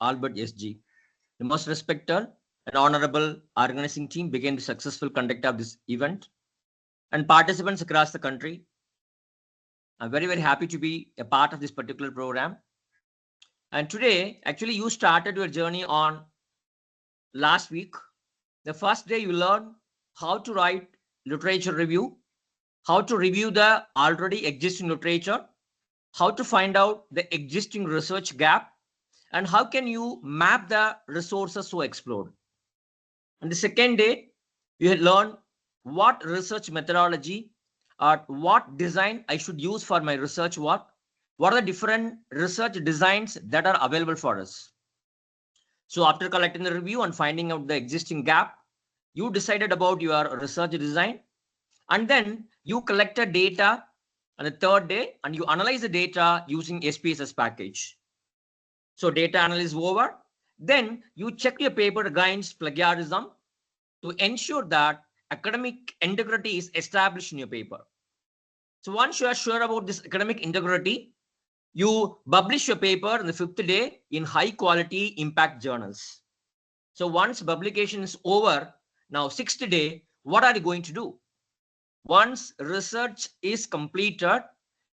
Albert SG. The most respected and honorable organizing team began the successful conduct of this event, and participants across the country. I'm very, very happy to be a part of this particular program. And today, actually, you started your journey on last week. The first day you learned how to write literature review, how to review the already existing literature, how to find out the existing research gap, and how can you map the resources so explored. And the second day, you learn what research methodology or what design I should use for my research work. What are the different research designs that are available for us? So after collecting the review and finding out the existing gap, you decided about your research design, and then you collected data on the third day and you analyze the data using SPSS package. So data analysis over, then you check your paper against plagiarism to ensure that academic integrity is established in your paper. So once you are sure about this academic integrity, you publish your paper on the fifth day in high quality impact journals. So once publication is over, now sixth day, what are you going to do? Once research is completed,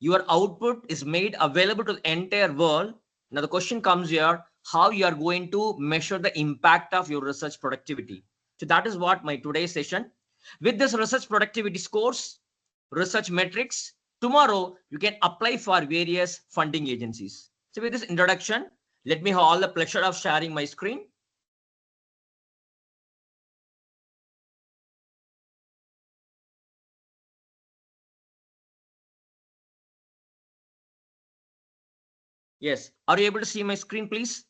your output is made available to the entire world. Now the question comes here, how you are going to measure the impact of your research productivity. So that is what my today's session. With this research productivity scores, research metrics, tomorrow you can apply for various funding agencies. So with this introduction, let me have all the pleasure of sharing my screen. Yes, are you able to see my screen, please?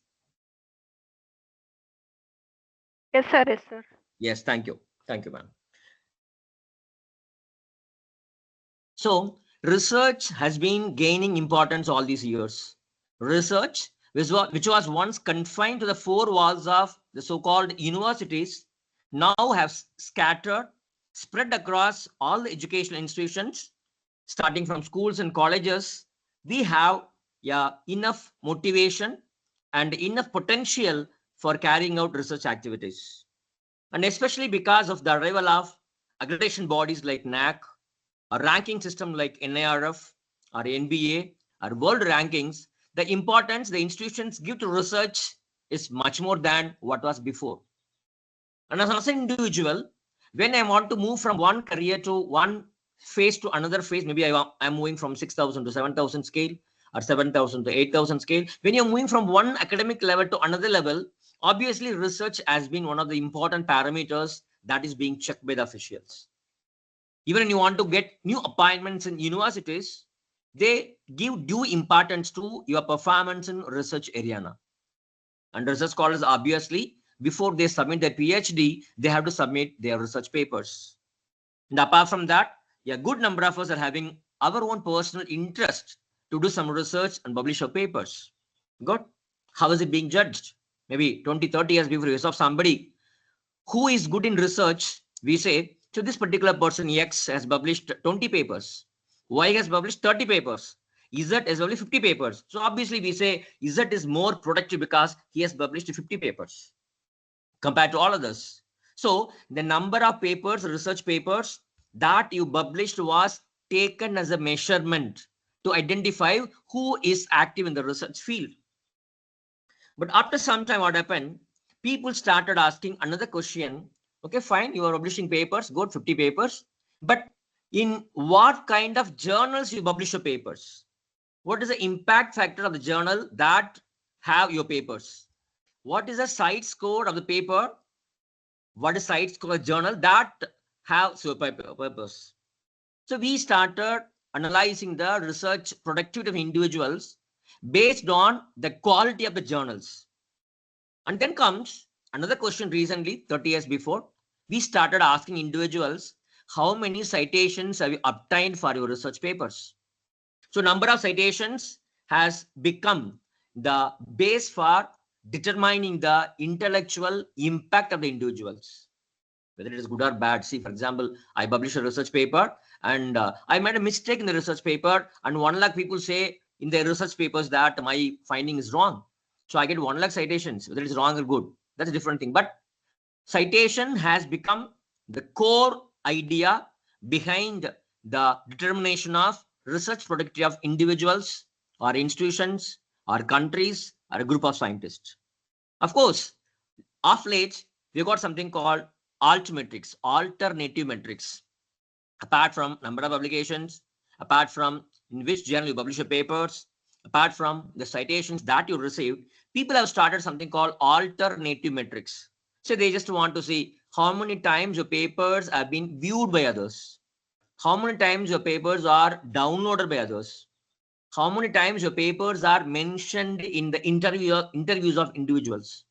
Yes, sir. Yes, sir. Yes, thank you. Thank you, ma'am. So research has been gaining importance all these years. Research, which was once confined to the four walls of the so-called universities, now have scattered, spread across all the educational institutions, starting from schools and colleges. We have enough motivation and enough potential for carrying out research activities. And especially because of the arrival of accreditation bodies like NAC, a ranking system like NIRF or NBA or world rankings, the importance the institutions give to research is much more than what was before. And as an individual, when I want to move from one career to one phase to another phase, maybe I'm moving from 6,000 to 7,000 scale or 7,000 to 8,000 scale. When you're moving from one academic level to another level, obviously research has been one of the important parameters that is being checked by the officials. Even when you want to get new appointments in universities, they give due importance to your performance in research arena. And research scholars, obviously, before they submit their PhD, they have to submit their research papers. And apart from that, a good number of us are having our own personal interest to do some research and publish our papers. Good. How is it being judged? Maybe 20, 30 years before you saw somebody who is good in research, we say, so this particular person X has published 20 papers, Y has published 30 papers, Z has only 50 papers. So obviously we say Z is more productive because he has published 50 papers compared to all others. So the number of papers, research papers that you published was taken as a measurement to identify who is active in the research field. But after some time, what happened? People started asking another question. Okay, fine, you are publishing papers, good, 50 papers. But in what kind of journals you publish your papers? What is the impact factor of the journal that have your papers? What is the site score of the paper? What is site score of the journal that have your papers? So we started analyzing the research productivity of individuals based on the quality of the journals. And then comes another question recently, 30 years before, we started asking individuals, how many citations have you obtained for your research papers? So number of citations has become the base for determining the intellectual impact of the individuals, whether it is good or bad. See, for example, I publish a research paper and I made a mistake in the research paper and 1 lakh people say in their research papers that my finding is wrong. So I get 1 lakh citations, whether it's wrong or good, that's a different thing. But citation has become the core idea behind the determination of research productivity of individuals or institutions or countries or a group of scientists. Of course, of late, we got something called altmetrics, alternative metrics. Apart from number of publications, apart from in which journal you publish your papers, apart from the citations that you received, people have started something called alternative metrics. So they just want to see how many times your papers have been viewed by others, how many times your papers are downloaded by others, how many times your papers are mentioned in the interviews of individuals.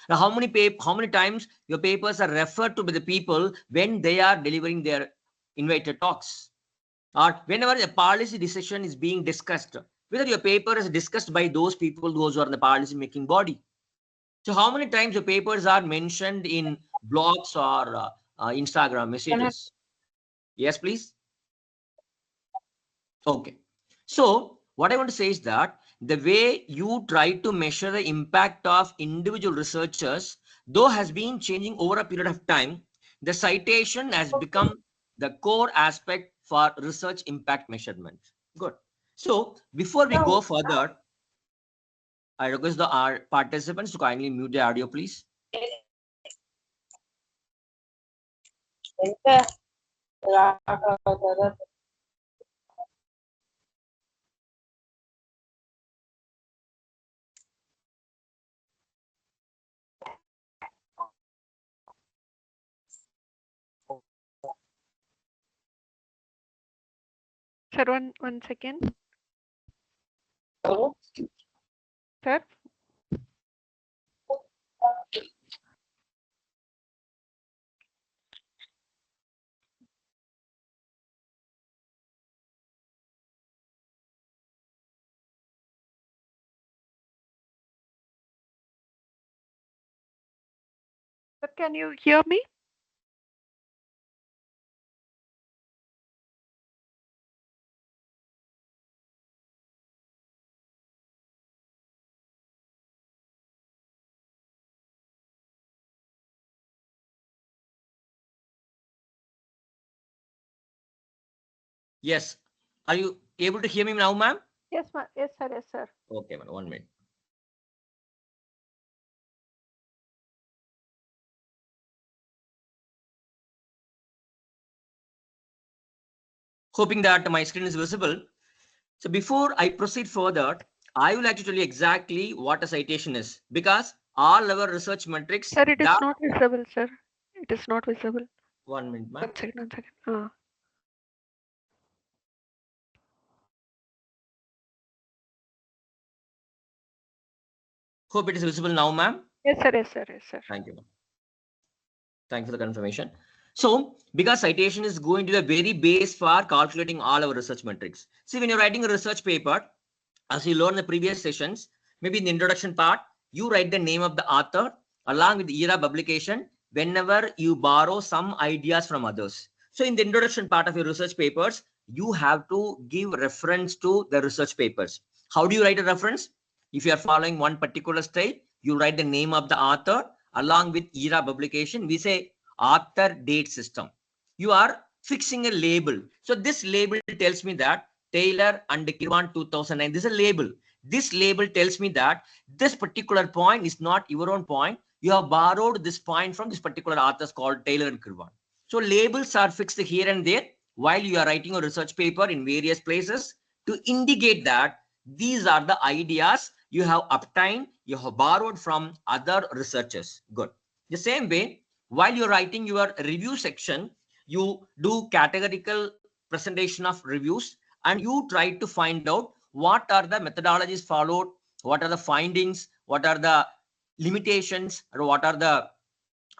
Now, how many times your papers are referred to by the people when they are delivering their invited talks, or whenever a policy decision is being discussed, whether your paper is discussed by those people, those who are in the policy making body. So how many times your papers are mentioned in blogs or Instagram messages? Yes, please. Okay. So what I want to say is that the way you try to measure the impact of individual researchers, though has been changing over a period of time, the citation has become the core aspect for research impact measurement. Good. So before we go further, I request the our participants to kindly mute the audio, please. Sir, one second. Sir, sir, can you hear me? Yes. Are you able to hear me now, ma'am? Yes, yes, sir, yes, sir. Okay, ma'am. 1 minute. Hoping that my screen is visible. So before I proceed further, I will actually tell you exactly what a citation is, because all our research metrics Sir, it is that not visible, sir. It is not visible. 1 minute, ma'am. One second, one second. Hope it is visible now, ma'am. Yes, sir, yes, sir, yes, sir. Thank you, ma'am. Thank you for the confirmation. So, because citation is going to be a very base for calculating all our research metrics. See, when you're writing a research paper, as you learned in the previous sessions, maybe in the introduction part, you write the name of the author along with the year of publication whenever you borrow some ideas from others. So in the introduction part of your research papers, you have to give reference to the research papers. How do you write a reference? If you are following one particular style, you write the name of the author along with year of publication. We say author date system. You are fixing a label. So this label tells me that Taylor and Kirwan 2009. This is a label. This label tells me that this particular point is not your own point. You have borrowed this point from this particular authors called Taylor and Kirwan. So labels are fixed here and there while you are writing a research paper in various places to indicate that these are the ideas you have obtained, you have borrowed from other researchers. Good. The same way, while you're writing your review section, you do categorical presentation of reviews and you try to find out what are the methodologies followed, what are the findings, what are the limitations, or what are the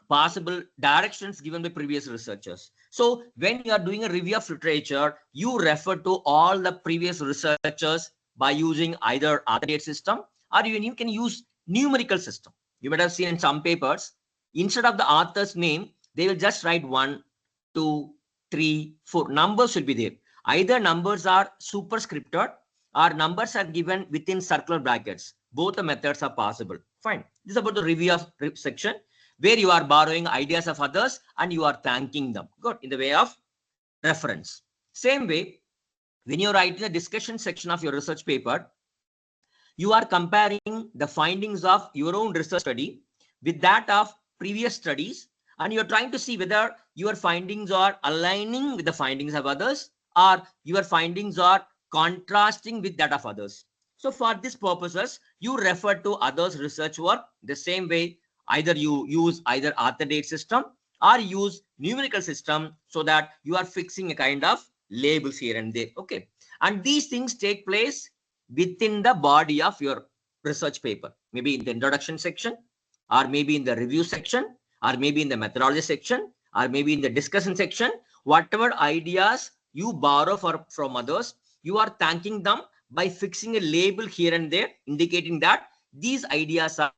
possible directions given by previous researchers. So when you are doing a review of literature, you refer to all the previous researchers by using either author date system or you can use numerical system. You might have seen in some papers, instead of the author's name, they will just write 1, 2, 3, 4. Numbers will be there. Either numbers are superscripted or numbers are given within circular brackets. Both the methods are possible. Fine. This is about the review of section where you are borrowing ideas of others and you are thanking them. Good. In the way of reference. Same way, when you're writing the discussion section of your research paper, you are comparing the findings of your own research study with that of previous studies, and you're trying to see whether your findings are aligning with the findings of others or your findings are contrasting with that of others. So for these purposes, you refer to others' research work the same way. Either you use either author date system or use numerical system so that you are fixing a kind of labels here and there. Okay. And these things take place within the body of your research paper, maybe in the introduction section, or maybe in the review section, or maybe in the methodology section, or maybe in the discussion section. Whatever ideas you borrow from others, you are thanking them by fixing a label here and there, indicating that these ideas are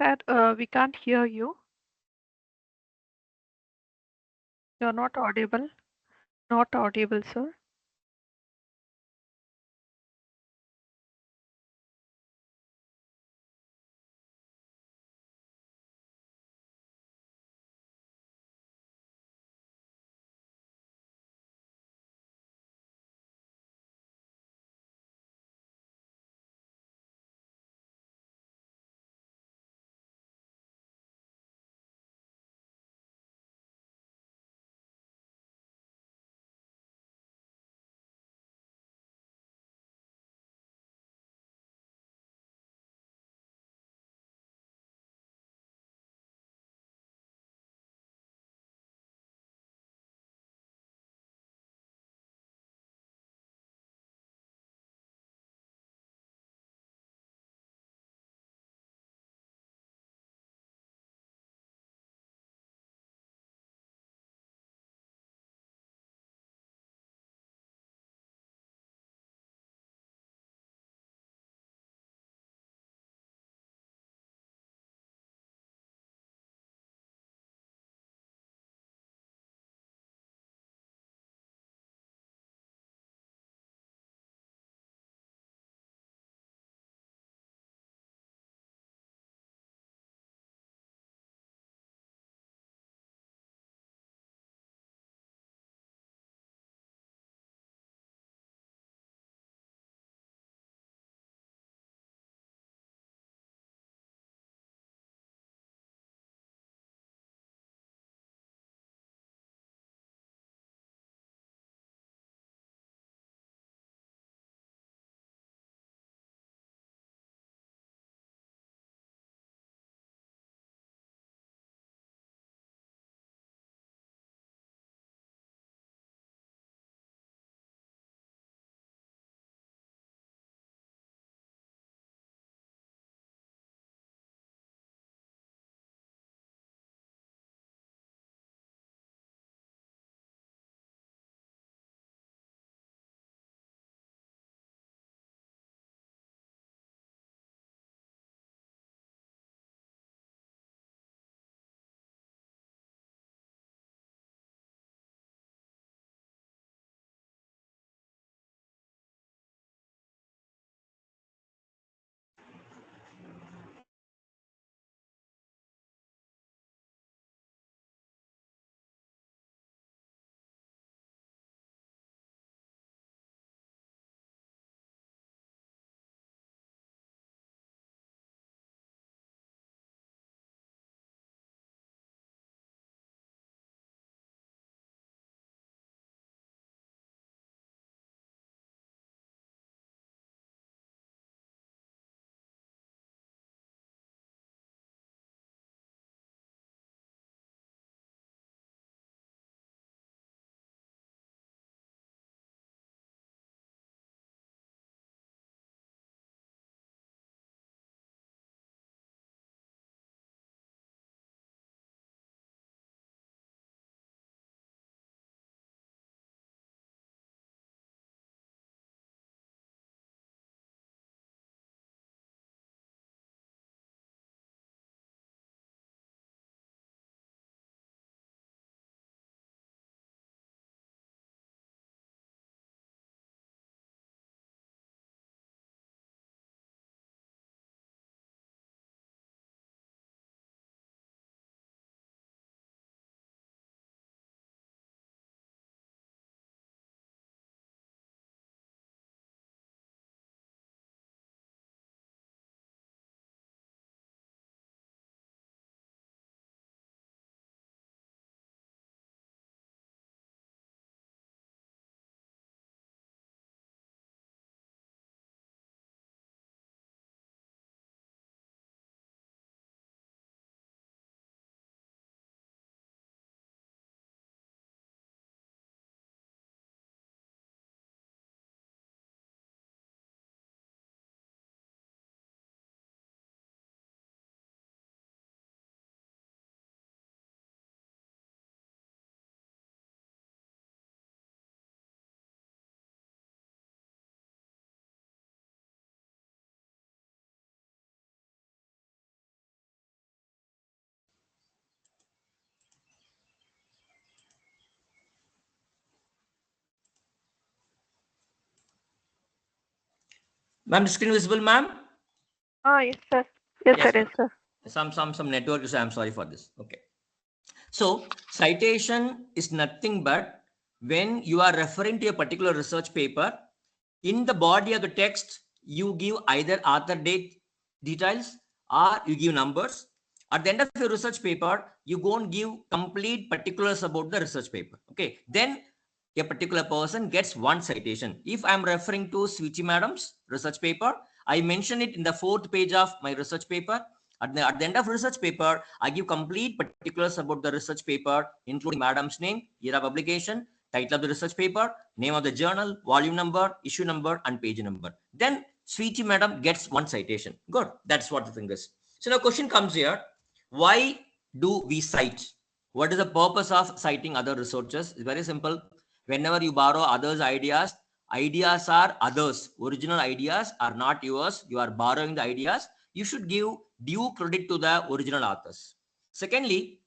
That we can't hear you. You're not audible. Not audible, sir. Ma'am, the screen visible, ma'am? Yes, sir. Yes, Yes, sir. Yes, ma'am. sir. Some network issue. I'm sorry for this. Okay. So citation is nothing but when you are referring to a particular research paper, in the body of the text, you give either author date details or you give numbers. At the end of your research paper, you go and give complete particulars about the research paper. Okay. Then a particular person gets one citation. If I'm referring to Switchy Madam's research paper, I mention it in the 4th page of my research paper. At the end of research paper, I give complete particulars about the research paper, including madam's name, year of publication, title of the research paper, name of the journal, volume number, issue number, and page number. Then Sweetie Madam gets one citation. Good. That's what the thing is. So now question comes here. Why do we cite? What is the purpose of citing other researchers? It's very simple. Whenever you borrow others' ideas, ideas are others. Original ideas are not yours. You are borrowing the ideas. You should give due credit to the original authors. Secondly,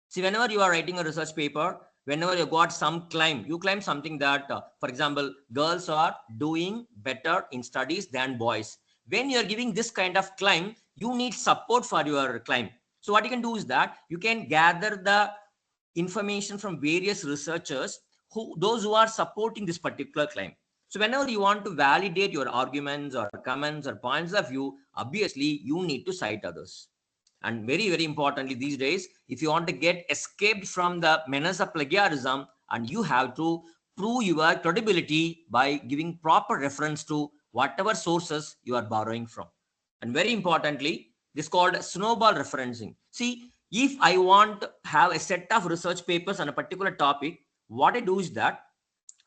see, whenever you are writing a research paper, whenever you got some claim, you claim something that, for example, girls are doing better in studies than boys. When you are giving this kind of claim, you need support for your claim. So what you can do is that you can gather the information from various researchers, those who are supporting this particular claim. So whenever you want to validate your arguments or comments or points of view, obviously you need to cite others. And very, very importantly, these days, if you want to get escaped from the menace of plagiarism, and you have to prove your credibility by giving proper reference to whatever sources you are borrowing from. And very importantly, this is called snowball referencing. See, if I want to have a set of research papers on a particular topic, what I do is that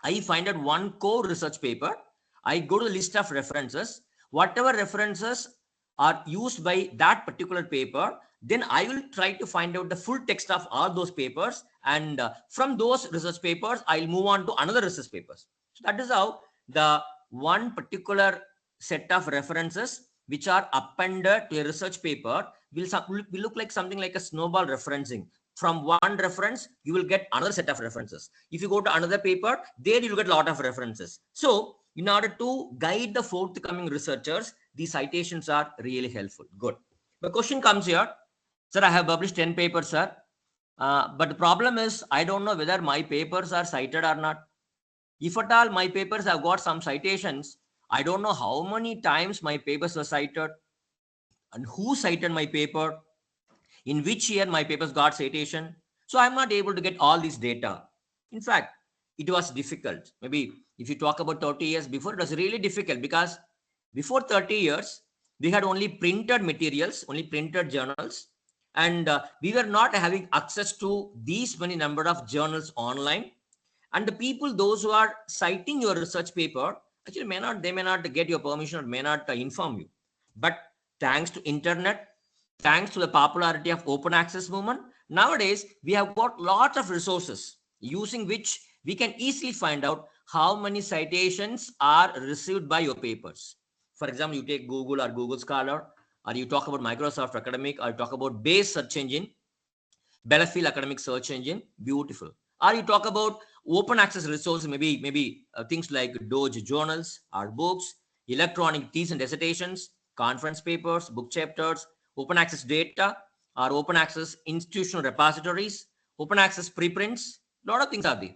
I find out one core research paper. I go to the list of references. Whatever references are used by that particular paper, then I will try to find out the full text of all those papers. And from those research papers, I'll move on to another research papers. So that is how the one particular set of references which are appended to a research paper will look like something like a snowball referencing. From one reference, you will get another set of references. If you go to another paper, there you will get a lot of references. So in order to guide the forthcoming researchers, these citations are really helpful. Good. The question comes here, sir, I have published 10 papers, sir. But the problem is, I don't know whether my papers are cited or not. If at all my papers have got some citations, I don't know how many times my papers were cited and who cited my paper, in which year my papers got citation. So I'm not able to get all this data. In fact, it was difficult. Maybe if you talk about 30 years before, it was really difficult because before 30 years, we had only printed materials, only printed journals, and we were not having access to these many number of journals online. And the people, those who are citing your research paper, actually they may not get your permission or may not inform you. But thanks to internet, thanks to the popularity of open access movement, nowadays we have got lots of resources using which we can easily find out how many citations are received by your papers. For example, you take Google or Google Scholar, or you talk about Microsoft Academic, or you talk about Base search engine, Bellefield academic search engine, beautiful. Or you talk about open access resources, maybe things like Doge journals or books, electronic theses and dissertations, conference papers, book chapters, open access data, or open access institutional repositories, open access preprints. A lot of things are there.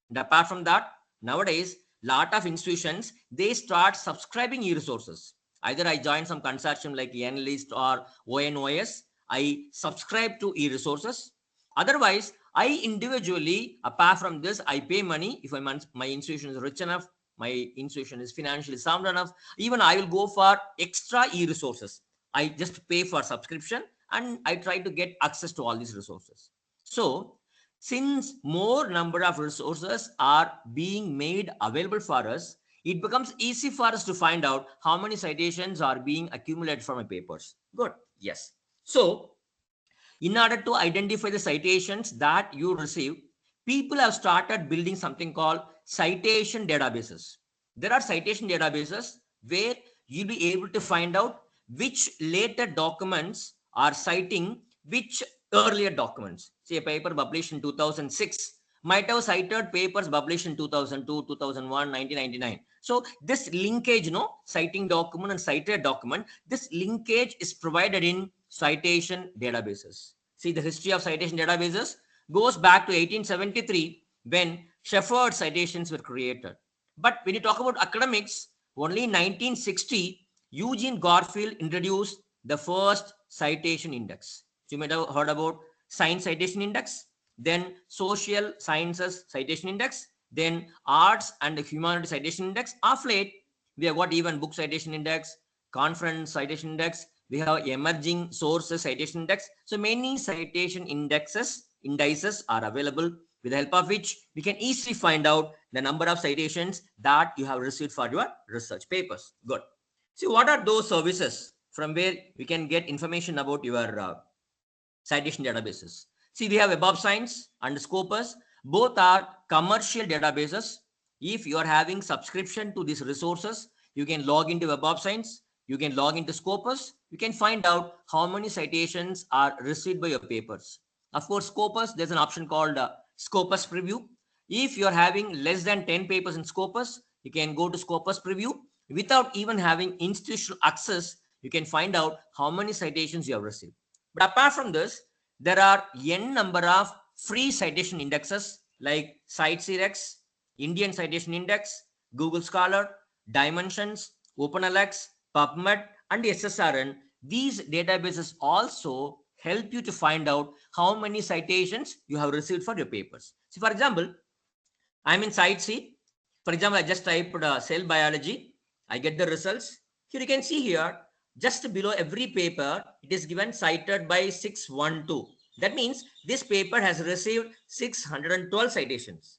And apart from that, nowadays, lot of institutions, they start subscribing e-resources. Either I join some consortium like ENList or ONOS, I subscribe to e-resources. Otherwise, I individually, apart from this, I pay money. If my institution is rich enough, my institution is financially sound enough, even I will go for extra e-resources. I just pay for subscription and I try to get access to all these resources. So, since more number of resources are being made available for us, it becomes easy for us to find out how many citations are being accumulated from my papers. Good. Yes. So, in order to identify the citations that you receive, people have started building something called citation databases. There are citation databases where you'll be able to find out which later documents are citing which earlier documents. Say a paper published in 2006 might have cited papers published in 2002, 2001, 1999. So this linkage, citing document and cited document, this linkage is provided in citation databases. See, the history of citation databases goes back to 1873 when Shepherd citations were created. But when you talk about academics, only in 1960, Eugene Garfield introduced the first citation index. So you might have heard about Science Citation Index, then Social Sciences Citation Index, then Arts and Humanities Citation Index. Of late, we have got even Book Citation Index, Conference Citation Index, we have Emerging Sources Citation Index. So many citation indices are available, with the help of which we can easily find out the number of citations that you have received for your research papers. Good. See, what are those services from where we can get information about your citation databases? See, we have Web of Science and Scopus. Both are commercial databases. If you are having subscription to these resources, you can log into Web of Science, you can log into Scopus, you can find out how many citations are received by your papers. Of course, Scopus, there's an option called Scopus Preview. If you're having less than 10 papers in Scopus, you can go to Scopus Preview. Without even having institutional access, you can find out how many citations you have received. But apart from this, there are n number of free citation indexes like CiteSeerX, Indian Citation Index, Google Scholar, Dimensions, OpenLX, PubMed, and SSRN. These databases also help you to find out how many citations you have received for your papers. So, for example, I'm in CiteSeer. For example, I just typed cell biology. I get the results. Here you can see here, just below every paper, it is given cited by 612. That means this paper has received 612 citations.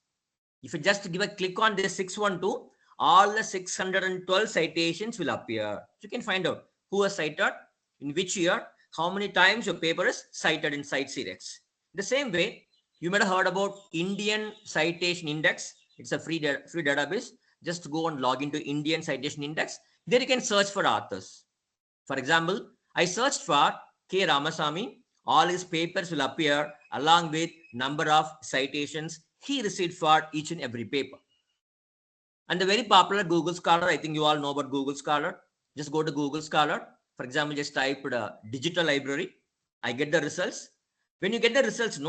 If you just give a click on this 612, all the 612 citations will appear. You can find out who was cited, in which year, how many times your paper is cited in CiteSeerX. The same way, you might have heard about Indian Citation Index. It's a free database. Just go and log into Indian Citation Index. There you can search for authors. For example, I searched for K. Ramasamy. All his papers will appear along with number of citations he received for each and every paper. And the very popular Google Scholar, I think you all know about Google Scholar. Just go to Google Scholar. For example, just type digital library. I get the results. When you get the results,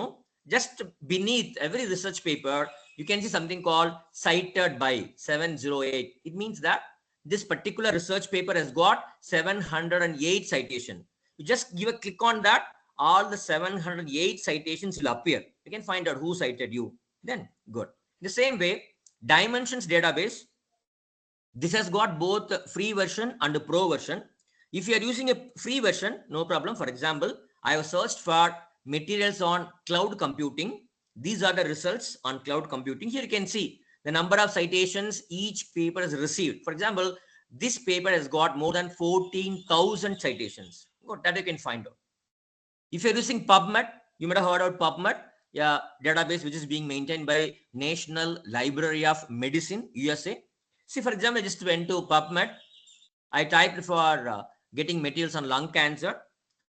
just beneath every research paper, you can see something called cited by 708. It means that this particular research paper has got 708 citation. You just give a click on that, all the 708 citations will appear. You can find out who cited you. Then good. The same way, Dimensions database, this has got both free version and pro version. If you are using a free version, no problem. For example, I have searched for materials on cloud computing. These are the results on cloud computing. Here you can see the number of citations each paper has received. For example, this paper has got more than 14,000 citations. That you can find out. If you're using PubMed, you might have heard of PubMed, database which is being maintained by National Library of Medicine, USA. See, for example, I just went to PubMed. I typed for getting materials on lung cancer.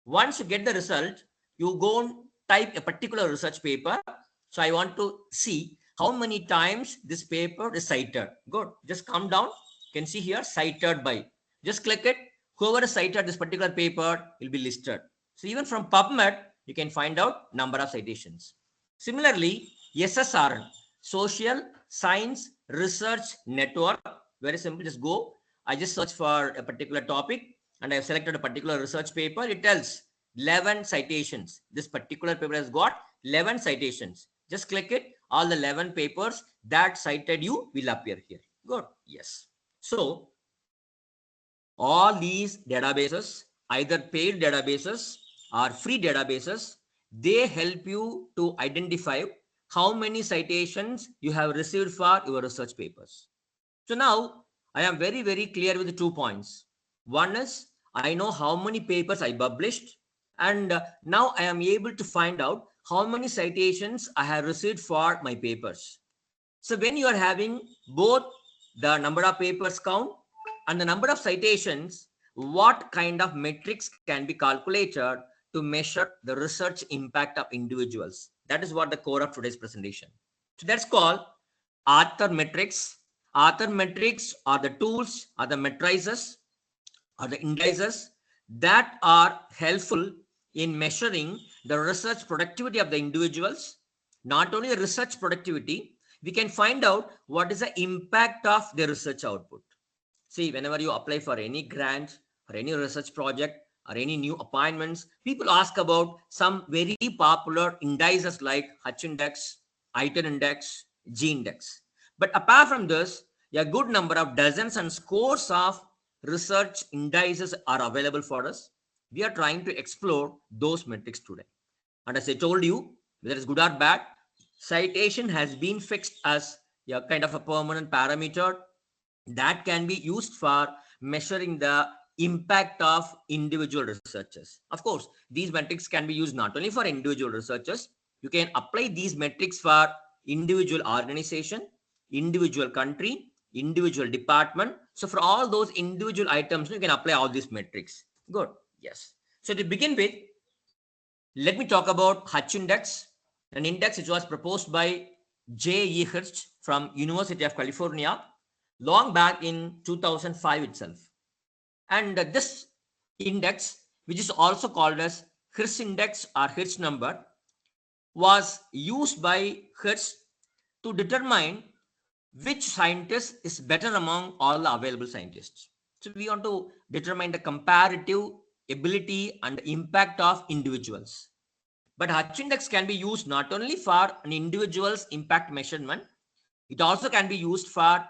Once you get the result, you go and type a particular research paper. So I want to see how many times this paper is cited. Good. Just come down. You can see here cited by. Just click it. Whoever is cited this particular paper will be listed. So even from PubMed, you can find out number of citations. Similarly, SSRN, Social Science Research Network. Very simple. Just go. I just search for a particular topic and I have selected a particular research paper. It tells 11 citations. This particular paper has got 11 citations. Just click it. All the 11 papers that cited you will appear here. Good. Yes. So all these databases, either paid databases or free databases, they help you to identify how many citations you have received for your research papers. So now I am very, very clear with the 2 points. One is I know how many papers I published, and now I am able to find out how many citations I have received for my papers. So when you are having both the number of papers count and the number of citations, what kind of metrics can be calculated to measure the research impact of individuals? That is what the core of today's presentation. So that's called Arthur metrics. Arthur metrics are the tools, are the matrices, are the indices that are helpful in measuring the research productivity of the individuals. Not only the research productivity, we can find out what is the impact of the research output. See, whenever you apply for any grant or any research project or any new appointments, people ask about some very popular indices like Hutch index, ITER index, G index. But apart from this, a good number of dozens and scores of research indices are available for us. We are trying to explore those metrics today. And as I told you, whether it's good or bad, citation has been fixed as a kind of a permanent parameter that can be used for measuring the impact of individual researchers. Of course, these metrics can be used not only for individual researchers, you can apply these metrics for individual organization, individual country, individual department. So for all those individual items, you can apply all these metrics. Good. Yes. So to begin with, let me talk about Hutch index, an index which was proposed by J.E. Hirsch from University of California long back in 2005 itself. And this index, which is also called as Hirsch index or Hirsch number, was used by Hirsch to determine which scientist is better among all the available scientists. So we want to determine the comparative ability and impact of individuals. But Hutch index can be used not only for an individual's impact measurement, it also can be used for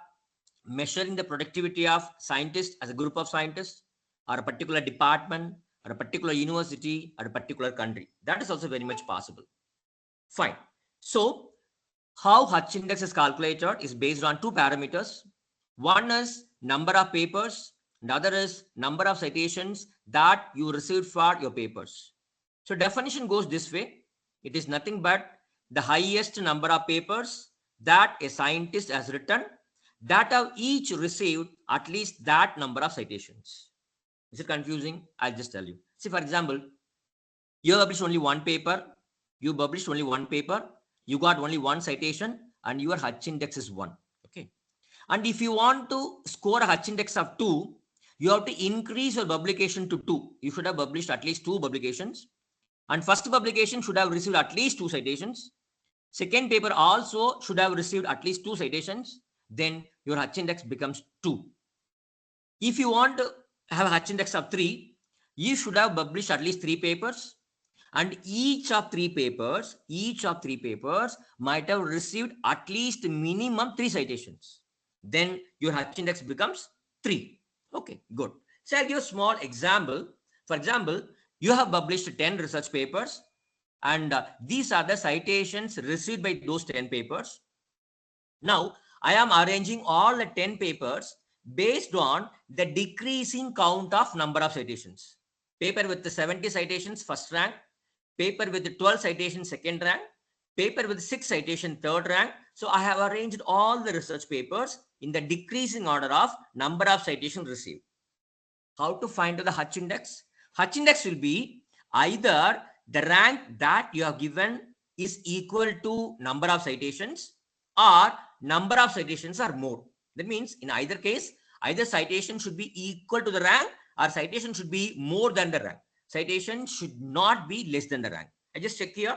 measuring the productivity of scientists as a group of scientists or a particular department or a particular university or a particular country. That is also very much possible. Fine. So how Hutch index is calculated is based on two parameters. One is number of papers, and other is number of citations that you received for your papers. So definition goes this way. It is nothing but the highest number of papers that a scientist has written that have each received at least that number of citations. Is it confusing? I'll just tell you. See, for example, you published only one paper, you published only one paper, you got only one citation, and your Hutch index is 1. Okay. And if you want to score a Hutch index of 2, you have to increase your publication to 2. You should have published at least 2 publications. And first publication should have received at least 2 citations. Second paper also should have received at least 2 citations. Then your Hutch index becomes 2. If you want to have a Hutch index of 3, you should have published at least 3 papers. And each of three papers might have received at least minimum 3 citations. Then your Hutch index becomes 3. Okay, good. So I'll give a small example. For example, you have published 10 research papers, and these are the citations received by those 10 papers. Now, I am arranging all the 10 papers based on the decreasing count of number of citations. Paper with the 70 citations, first rank. Paper with the 12 citations, second rank. Paper with 6 citations, third rank. So I have arranged all the research papers in the decreasing order of number of citations received. How to find the Hutch index? Hutch index will be either the rank that you have given is equal to number of citations, or number of citations are more. That means in either case, either citation should be equal to the rank or citation should be more than the rank. Citation should not be less than the rank. I just check here.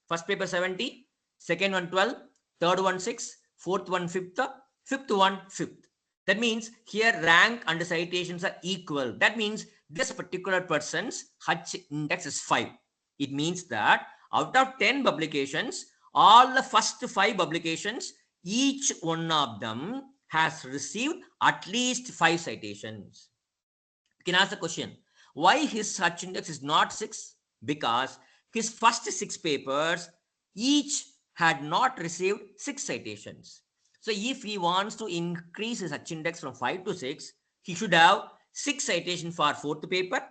First paper 70, second one 12, third one 6, fourth one 5th, fifth one 5th. That means here rank and citations are equal. That means this particular person's Hutch index is 5. It means that out of 10 publications, all the first 5 publications, each one of them has received at least 5 citations. You can ask the question, why his Hutch index is not 6? Because his first 6 papers, each had not received 6 citations. So if he wants to increase his Hutch index from 5 to 6, he should have 6 citations for 4th paper,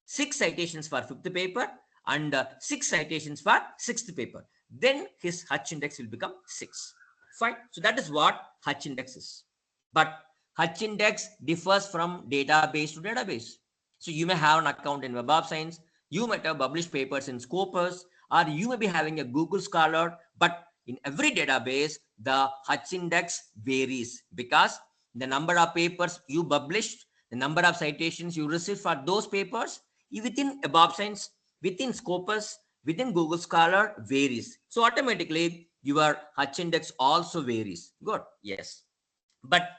6 citations for 5th paper, and 6 citations for 6th paper. Then his Hutch index will become 6. Fine. So that is what Hutch index is. But Hutch index differs from database to database. So you may have an account in Web of Science, you might have published papers in Scopus, or you may be having a Google Scholar, but in every database, the Hutch index varies because the number of papers you published, the number of citations you received for those papers within above science, within Scopus, within Google Scholar varies. So automatically your Hutch index also varies. Good. Yes. But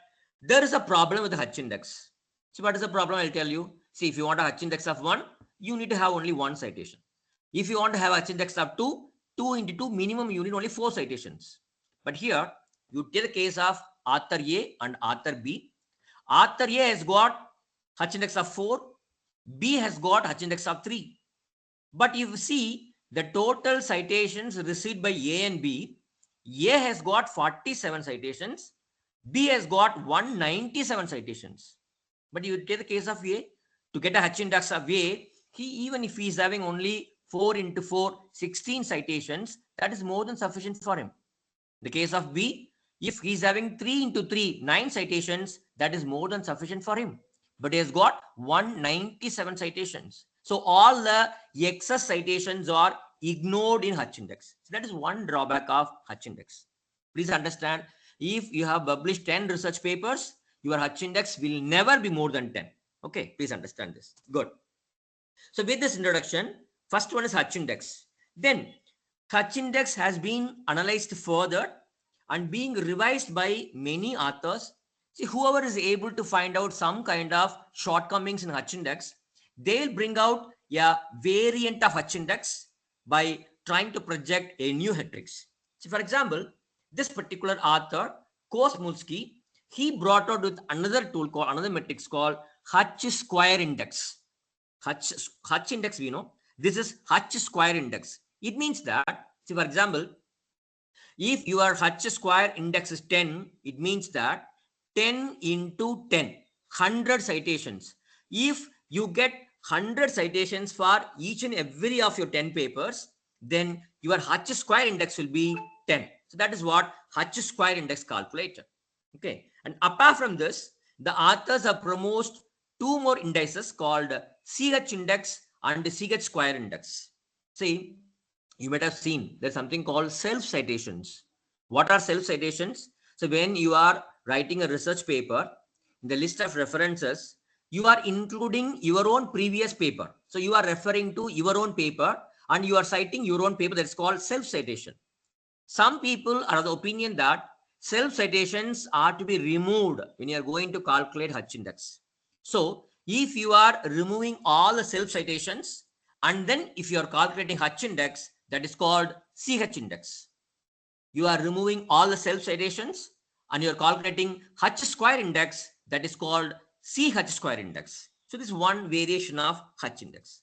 there is a problem with the Hutch index. So what is the problem? I'll tell you. See, if you want a Hutch index of 1, you need to have only 1 citation. If you want to have a Hutch index of 2, 2 into 2 minimum, you need only 4 citations. But here, you take the case of author A and author B. Author A has got Hutch index of 4. B has got Hutch index of 3. But if you see the total citations received by A and B, A has got 47 citations, B has got 197 citations. But you take the case of A, to get a Hutch index of A, even if he is having only 4 into 4, 16 citations, that is more than sufficient for him. The case of B, if he is having 3 into 3, 9 citations, that is more than sufficient for him. But he has got 197 citations. So all the excess citations are ignored in Hutch index. So that is one drawback of Hutch index. Please understand, if you have published 10 research papers, your Hutch index will never be more than 10. Okay, please understand this. Good. So with this introduction, first one is Hutch index. Then Hutch index has been analyzed further and being revised by many authors. See, whoever is able to find out some kind of shortcomings in Hutch index, they'll bring out a variant of Hutch index by trying to project a new matrix. So for example, this particular author, Kosmulski, he brought out with another tool called, another matrix called Hutch square index. Hutch index, we know. This is Hutch square index. It means that, see, for example, if your Hutch square index is 10, it means that 10 into 10, 100 citations. If you get 100 citations for each and every of your 10 papers, then your Hutch square index will be 10. So that is what Hutch square index calculator. Okay. And apart from this, the authors have promoted 2 more indices called CH index and CH square index. See, you might have seen there's something called self-citations. What are self-citations? So when you are writing a research paper, in the list of references, you are including your own previous paper. So you are referring to your own paper and you are citing your own paper. That's called self-citation. Some people are of the opinion that self-citations are to be removed when you are going to calculate Hutch index. So if you are removing all the self-citations and then if you are calculating Hutch index, that is called CH index. You are removing all the self-citations and you are calculating Hutch square index, that is called CH square index. So this is one variation of Hutch index.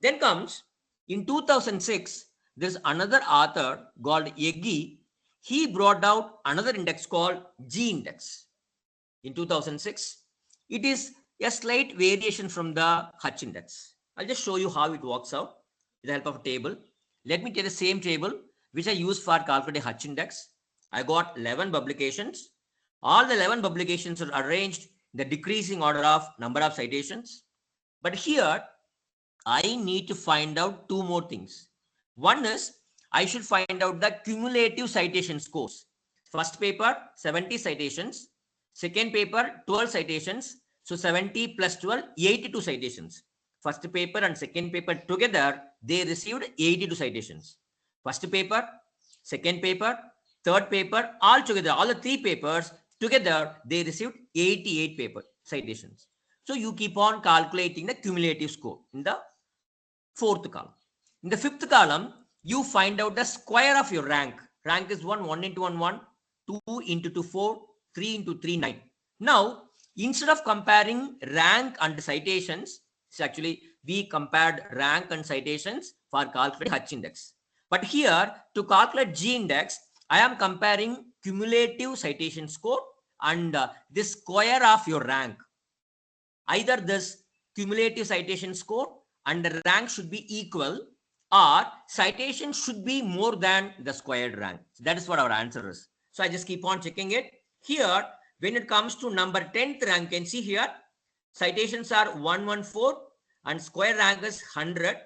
Then comes in 2006, there's another author called Yegi. He brought out another index called G index. In 2006, it is a slight variation from the Hutch index. I'll just show you how it works out with the help of a table. Let me take the same table which I used for calculating Hutch index. I got 11 publications. All the 11 publications are arranged in the decreasing order of number of citations. But here, I need to find out 2 more things. One is I should find out the cumulative citation scores. First paper, 70 citations. Second paper, 12 citations. So 70 plus 12, 82 citations. First paper and second paper together, they received 82 citations. First paper, second paper, third paper, all together, all the 3 papers together, they received 88 paper citations. So you keep on calculating the cumulative score in the 4th column. In the 5th column, you find out the square of your rank. Rank is 1, 1 into 1, 1, 2 into 2, 4, 3 into 3, 9. Now, instead of comparing rank and citations, actually we compared rank and citations for calculating Hutch index. But here, to calculate G index, I am comparing cumulative citation score and the square of your rank. Either this cumulative citation score and the rank should be equal, or citation should be more than the squared rank. So that is what our answer is. So I just keep on checking it. Here, when it comes to number 10th rank, you can see here, citations are 114 and square rank is 100.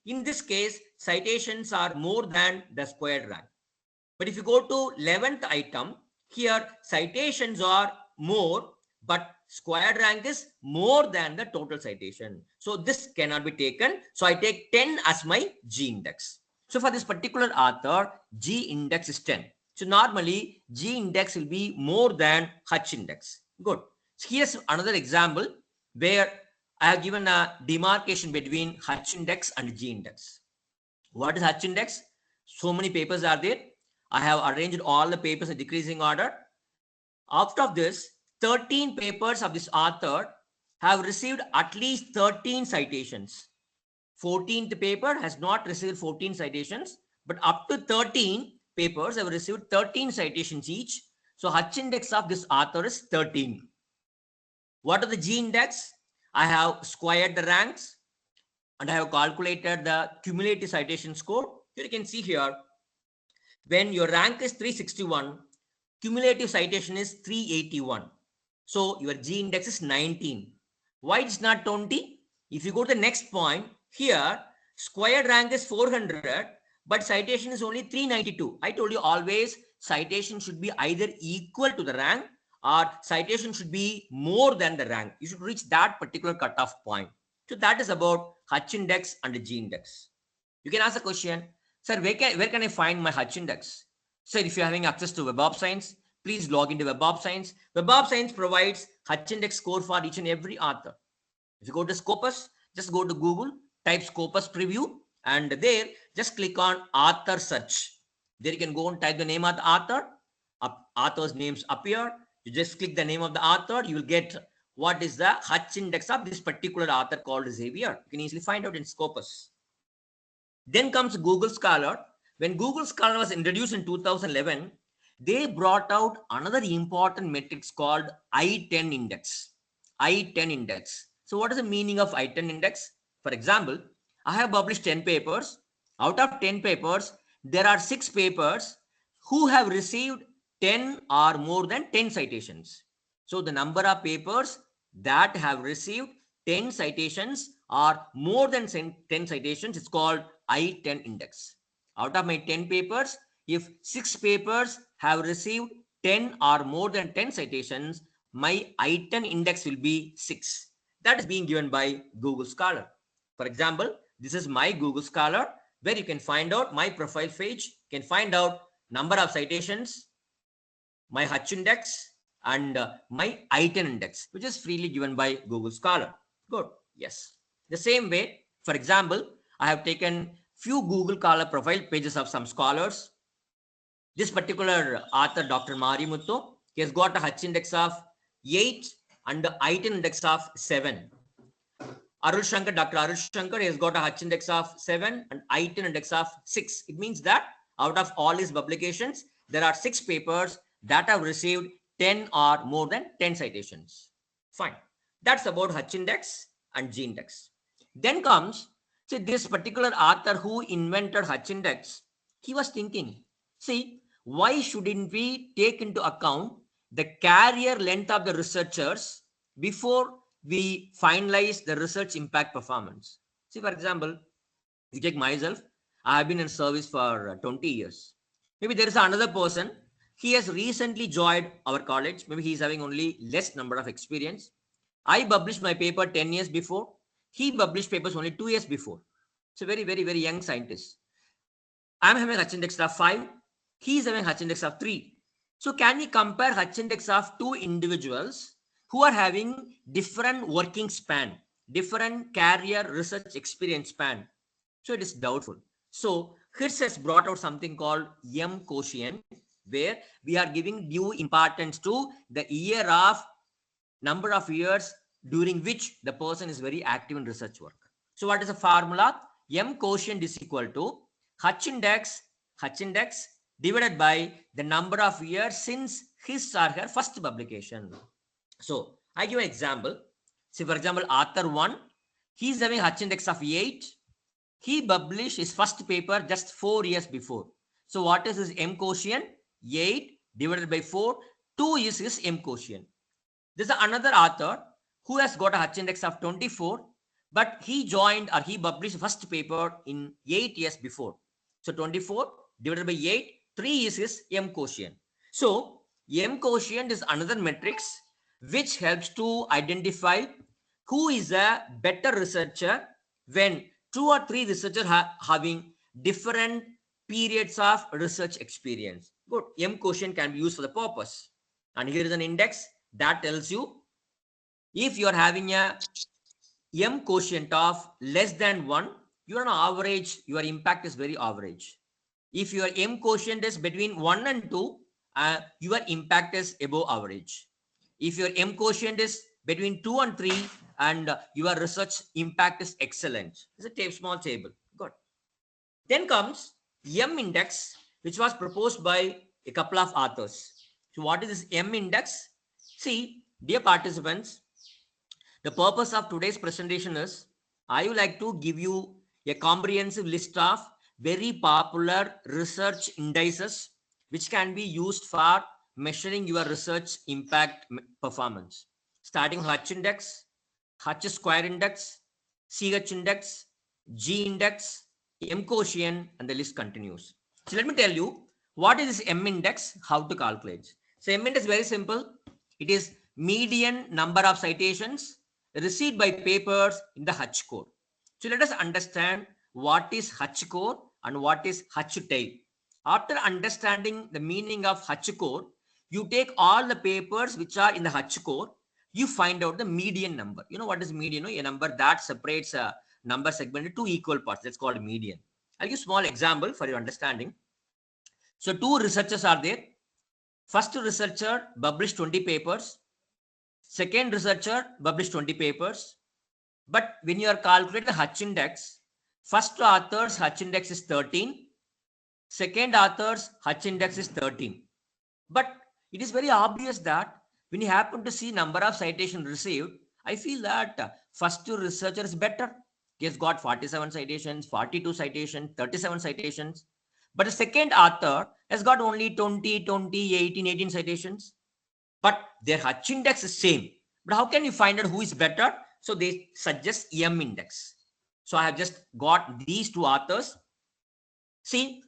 In this case, citations are more than the squared rank. But if you go to 11th item, here citations are more, but squared rank is more than the total citation. So this cannot be taken. So I take 10 as my G index. So for this particular author, G index is 10. So normally G index will be more than H index. Good. So here's another example where I have given a demarcation between H index and G index. What is H index? So many papers are there. I have arranged all the papers in decreasing order. Out of this, 13 papers of this author have received at least 13 citations. 14th paper has not received 14 citations, but up to 13 papers have received 13 citations each. So H index of this author is 13. What are the G index? I have squared the ranks and I have calculated the cumulative citation score. You can see here, when your rank is 361, cumulative citation is 381. So your G index is 19. Why it's not 20? If you go to the next point, here squared rank is 400, but citation is only 392. I told you always citation should be either equal to the rank or citation should be more than the rank. You should reach that particular cutoff point. So that is about H index and the G index. You can ask a question, sir, where can I find my H index? Sir, if you're having access to Web of Science, please log into Web of Science. Web of Science provides H index score for each and every author. If you go to Scopus, just go to Google, type Scopus preview, and there just click on author search. There you can go and type the name of the author. Author's names appear. You just click the name of the author. You will get what is the H index of this particular author called Xavier. You can easily find out in Scopus. Then comes Google Scholar. When Google Scholar was introduced in 2011, they brought out another important metrics called I10 index. I10 index. So what is the meaning of I10 index? For example, I have published 10 papers. Out of 10 papers, there are 6 papers who have received 10 or more than 10 citations. So the number of papers that have received 10 citations or more than 10 citations is called I10 index. Out of my 10 papers, if 6 papers have received 10 or more than 10 citations, my I10 index will be 6. That is being given by Google Scholar. For example, this is my Google Scholar, where you can find out my profile page, you can find out number of citations, my H index, and my I10 index, which is freely given by Google Scholar. Good. Yes. The same way, for example, I have taken few Google Scholar profile pages of some scholars. This particular author, Dr. Marimuthu, he has got a H index of 8 and the I10 index of 7. Arul Shankar, Dr. Arul Shankar, he has got a H index of 7 and I10 index of 6. It means that out of all his publications, there are 6 papers that have received 10 or more than 10 citations. Fine. That's about H index and G index. Then comes, see, this particular author who invented H index, he was thinking, see, why shouldn't we take into account the career length of the researchers before we finalize the research impact performance? See, for example, you take myself, I have been in service for 20 years. Maybe there is another person, he has recently joined our college. Maybe he is having only less number of experience. I published my paper 10 years before. He published papers only 2 years before. So very, very, very young scientist. I'm having H index of 5. He is having H index of 3. So can we compare H index of 2 individuals who are having different working span, different career research experience span? So it is doubtful. So Hirsch has brought out something called M quotient, where we are giving due importance to the year of number of years during which the person is very active in research work. So what is the formula? M quotient is equal to H index divided by the number of years since his or her first publication. So I give an example. See, for example, author 1, he is having H index of 8. He published his first paper just 4 years before. So what is his M quotient? 8 divided by 4. 2 is his M quotient. This is another author who has got a H index of 24, but he joined or he published first paper in 8 years before. So 24 divided by 8, 3 is his M quotient. So M quotient is another matrix which helps to identify who is a better researcher when 2 or 3 researchers having different periods of research experience. Good. M quotient can be used for the purpose. And here is an index that tells you if you are having a M quotient of less than 1, you are on average, your impact is very average. If your M quotient is between 1 and 2, your impact is above average. If your M quotient is between 2 and 3, and your research impact is excellent. It's a small table. Good. Then comes M index, which was proposed by a couple of authors. So what is this M index? See, dear participants, the purpose of today's presentation is I would like to give you a comprehensive list of very popular research indices which can be used for measuring your research impact performance. Starting with H index, H square index, CH index, G index, M quotient, and the list continues. So let me tell you what is this M index, how to calculate. So M index is very simple. It is median number of citations received by papers in the H core. So let us understand what is H core and what is H tail. After understanding the meaning of H core, you take all the papers which are in the H core, you find out the median number. You know what is median? A number that separates a number segment into two equal parts. That's called median. I'll give a small example for your understanding. So two researchers are there. First researcher published 20 papers. Second researcher published 20 papers. But when you are calculating the H index, first author's H index is 13. Second author's H index is 13. But it is very obvious that when you happen to see number of citations received, I feel that first researcher is better. He has got 47 citations, 42 citations, 37 citations. But the second author has got only 20, 20, 18, 18 citations. But their H index is same. But how can you find out who is better? So they suggest M index. So I have just got these two authors. See,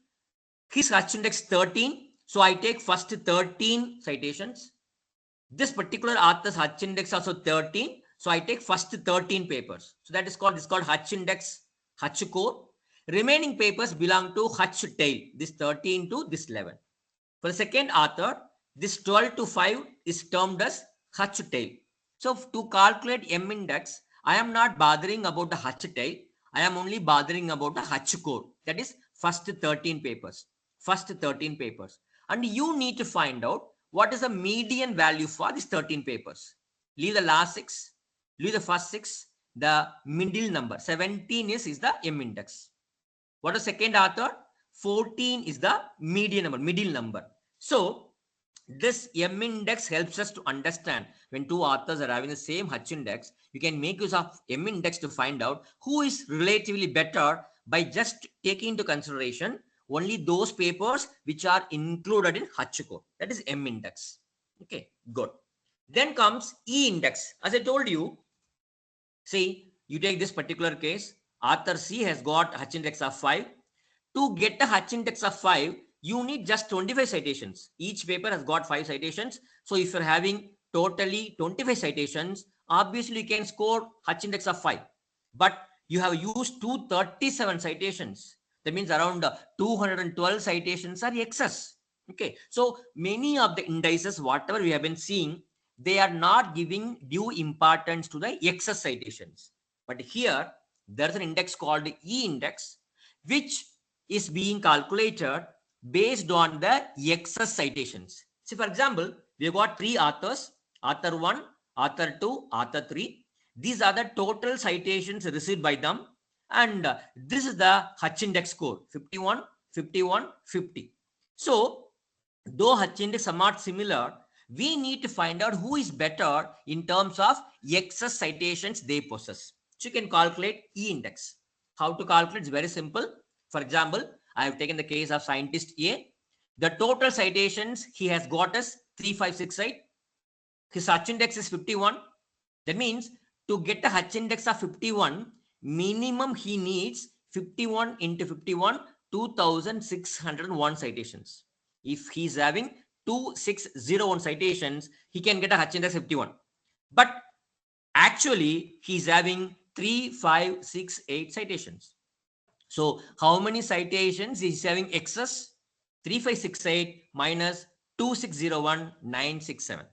his H index 13. So I take first 13 citations. This particular author's H index also 13. So I take first 13 papers. So that is called H index, H core. Remaining papers belong to H tail, this 13 to this 11. For the second author, this 12 to 5 is termed as H tail. So to calculate M index, I am not bothering about the H tail. I am only bothering about the H core. That is first 13 papers. First 13 papers. And you need to find out what is the median value for these 13 papers. Leave the last 6. Leave the first 6. The middle number. 17 is the M index. What is second author? 14 is the median number, middle number. So this M index helps us to understand when two authors are having the same H index, you can make use of M index to find out who is relatively better by just taking into consideration only those papers which are included in H core. That is M index. Okay, good. Then comes E index. As I told you, see, you take this particular case, author C has got H index of 5. To get a H index of 5, you need just 25 citations. Each paper has got 5 citations. So if you're having totally 25 citations, obviously you can score H index of 5. But you have used 237 citations. That means around 212 citations are excess. Okay. So many of the indices, whatever we have been seeing, they are not giving due importance to the excess citations. But here, there's an index called E index, which is being calculated based on the excess citations. See, for example, we have got 3 authors, author 1, author 2, author 3. These are the total citations received by them. And this is the H index score, 51, 51, 50. So, though H index are somewhat similar, we need to find out who is better in terms of excess citations they possess. So, you can calculate E index. How to calculate is very simple. For example, I have taken the case of scientist A. The total citations he has got is 3568. His H index is 51. That means to get a H index of 51, minimum he needs 51 into 51, 2601 citations. If he's having 2601 citations, he can get a Hutch index 51. But actually, he's having 3568 citations. So how many citations is having excess? 3568 minus 2601 967.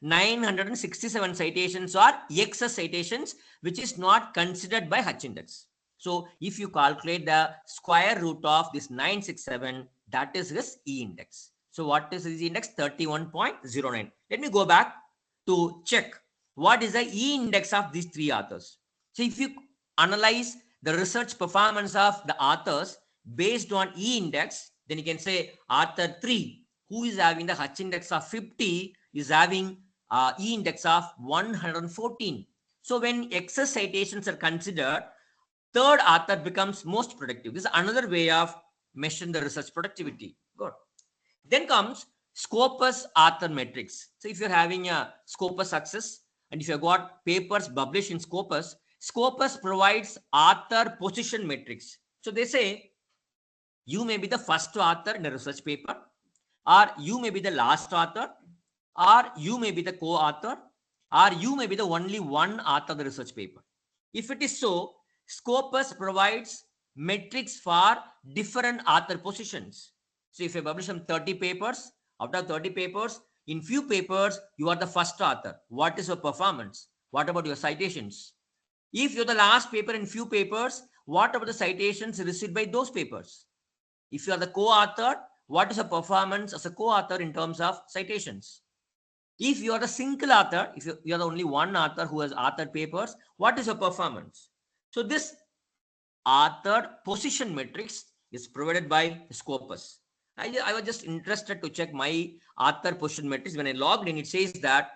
967 citations are excess citations, which is not considered by Hutch index. So if you calculate the square root of this 967, that is his E index. So what is his index? 31.09. Let me go back to check what is the E index of these three authors. So if you analyze the research performance of the authors based on E index, then you can say author 3, who is having the Hutch index of 50, is having E index of 114. So when excess citations are considered, third author becomes most productive. This is another way of measuring the research productivity. Good. Then comes Scopus author matrix. So if you're having a Scopus success and if you've got papers published in Scopus, Scopus provides author position matrix. So they say you may be the first author in a research paper, or you may be the last author, or you may be the co-author, or you may be the only one author of the research paper. If it is so, Scopus provides metrics for different author positions. So if you publish some 30 papers, out of 30 papers, in few papers, you are the first author. What is your performance? What about your citations? If you're the last paper in few papers, what about the citations received by those papers? If you are the co-author, what is your performance as a co-author in terms of citations? If you are the single author, if you are the only one author who has authored papers, what is your performance? So this author position matrix is provided by Scopus. I was just interested to check my author position matrix. When I logged in, it says that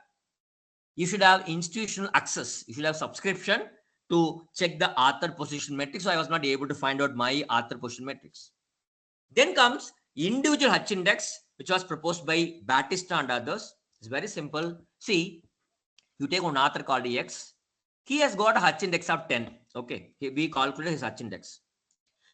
you should have institutional access. You should have subscription to check the author position matrix. So I was not able to find out my author position matrix. Then comes individual Hutch index, which was proposed by Batista and others. It's very simple. See, you take one author called X. He has got a Hutch index of 10. Okay, we calculate his Hutch index.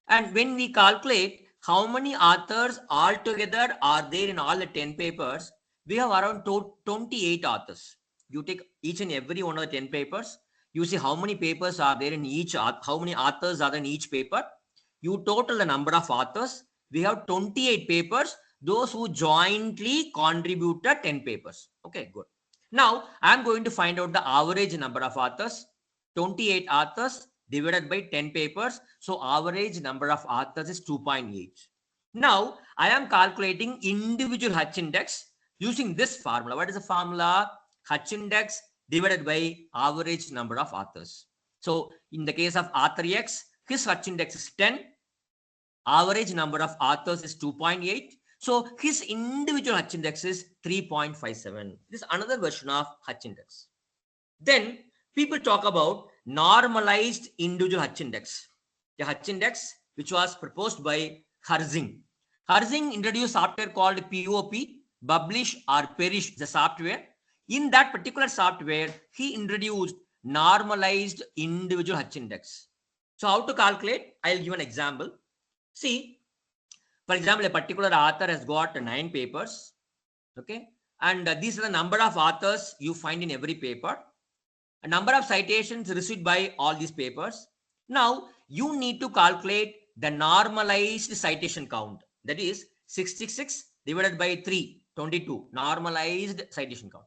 And when we calculate how many authors altogether are there in all the 10 papers, we have around 28 authors. You take each and every one of the 10 papers, you see how many papers are there in each, how many authors are in each paper. You total the number of authors. We have 28 papers, those who jointly contributed 10 papers. Okay, good. Now, I'm going to find out the average number of authors. 28 authors divided by 10 papers. So average number of authors is 2.8. Now I am calculating individual Hutch index using this formula. What is the formula? Hutch index divided by average number of authors. So in the case of author X, his Hutch index is 10. Average number of authors is 2.8. So his individual Hutch index is 3.57. This is another version of Hutch index. Then people talk about normalized individual Hutch index. The Hutch index, which was proposed by Herzing. Herzing introduced software called POP, Publish or Perish, the software. In that particular software, he introduced normalized individual Hutch index. So how to calculate? I'll give an example. See, for example, a particular author has got 9 papers. Okay. And these are the number of authors you find in every paper. A number of citations received by all these papers. Now you need to calculate the normalized citation count. That is 66 divided by 3, 22. Normalized citation count.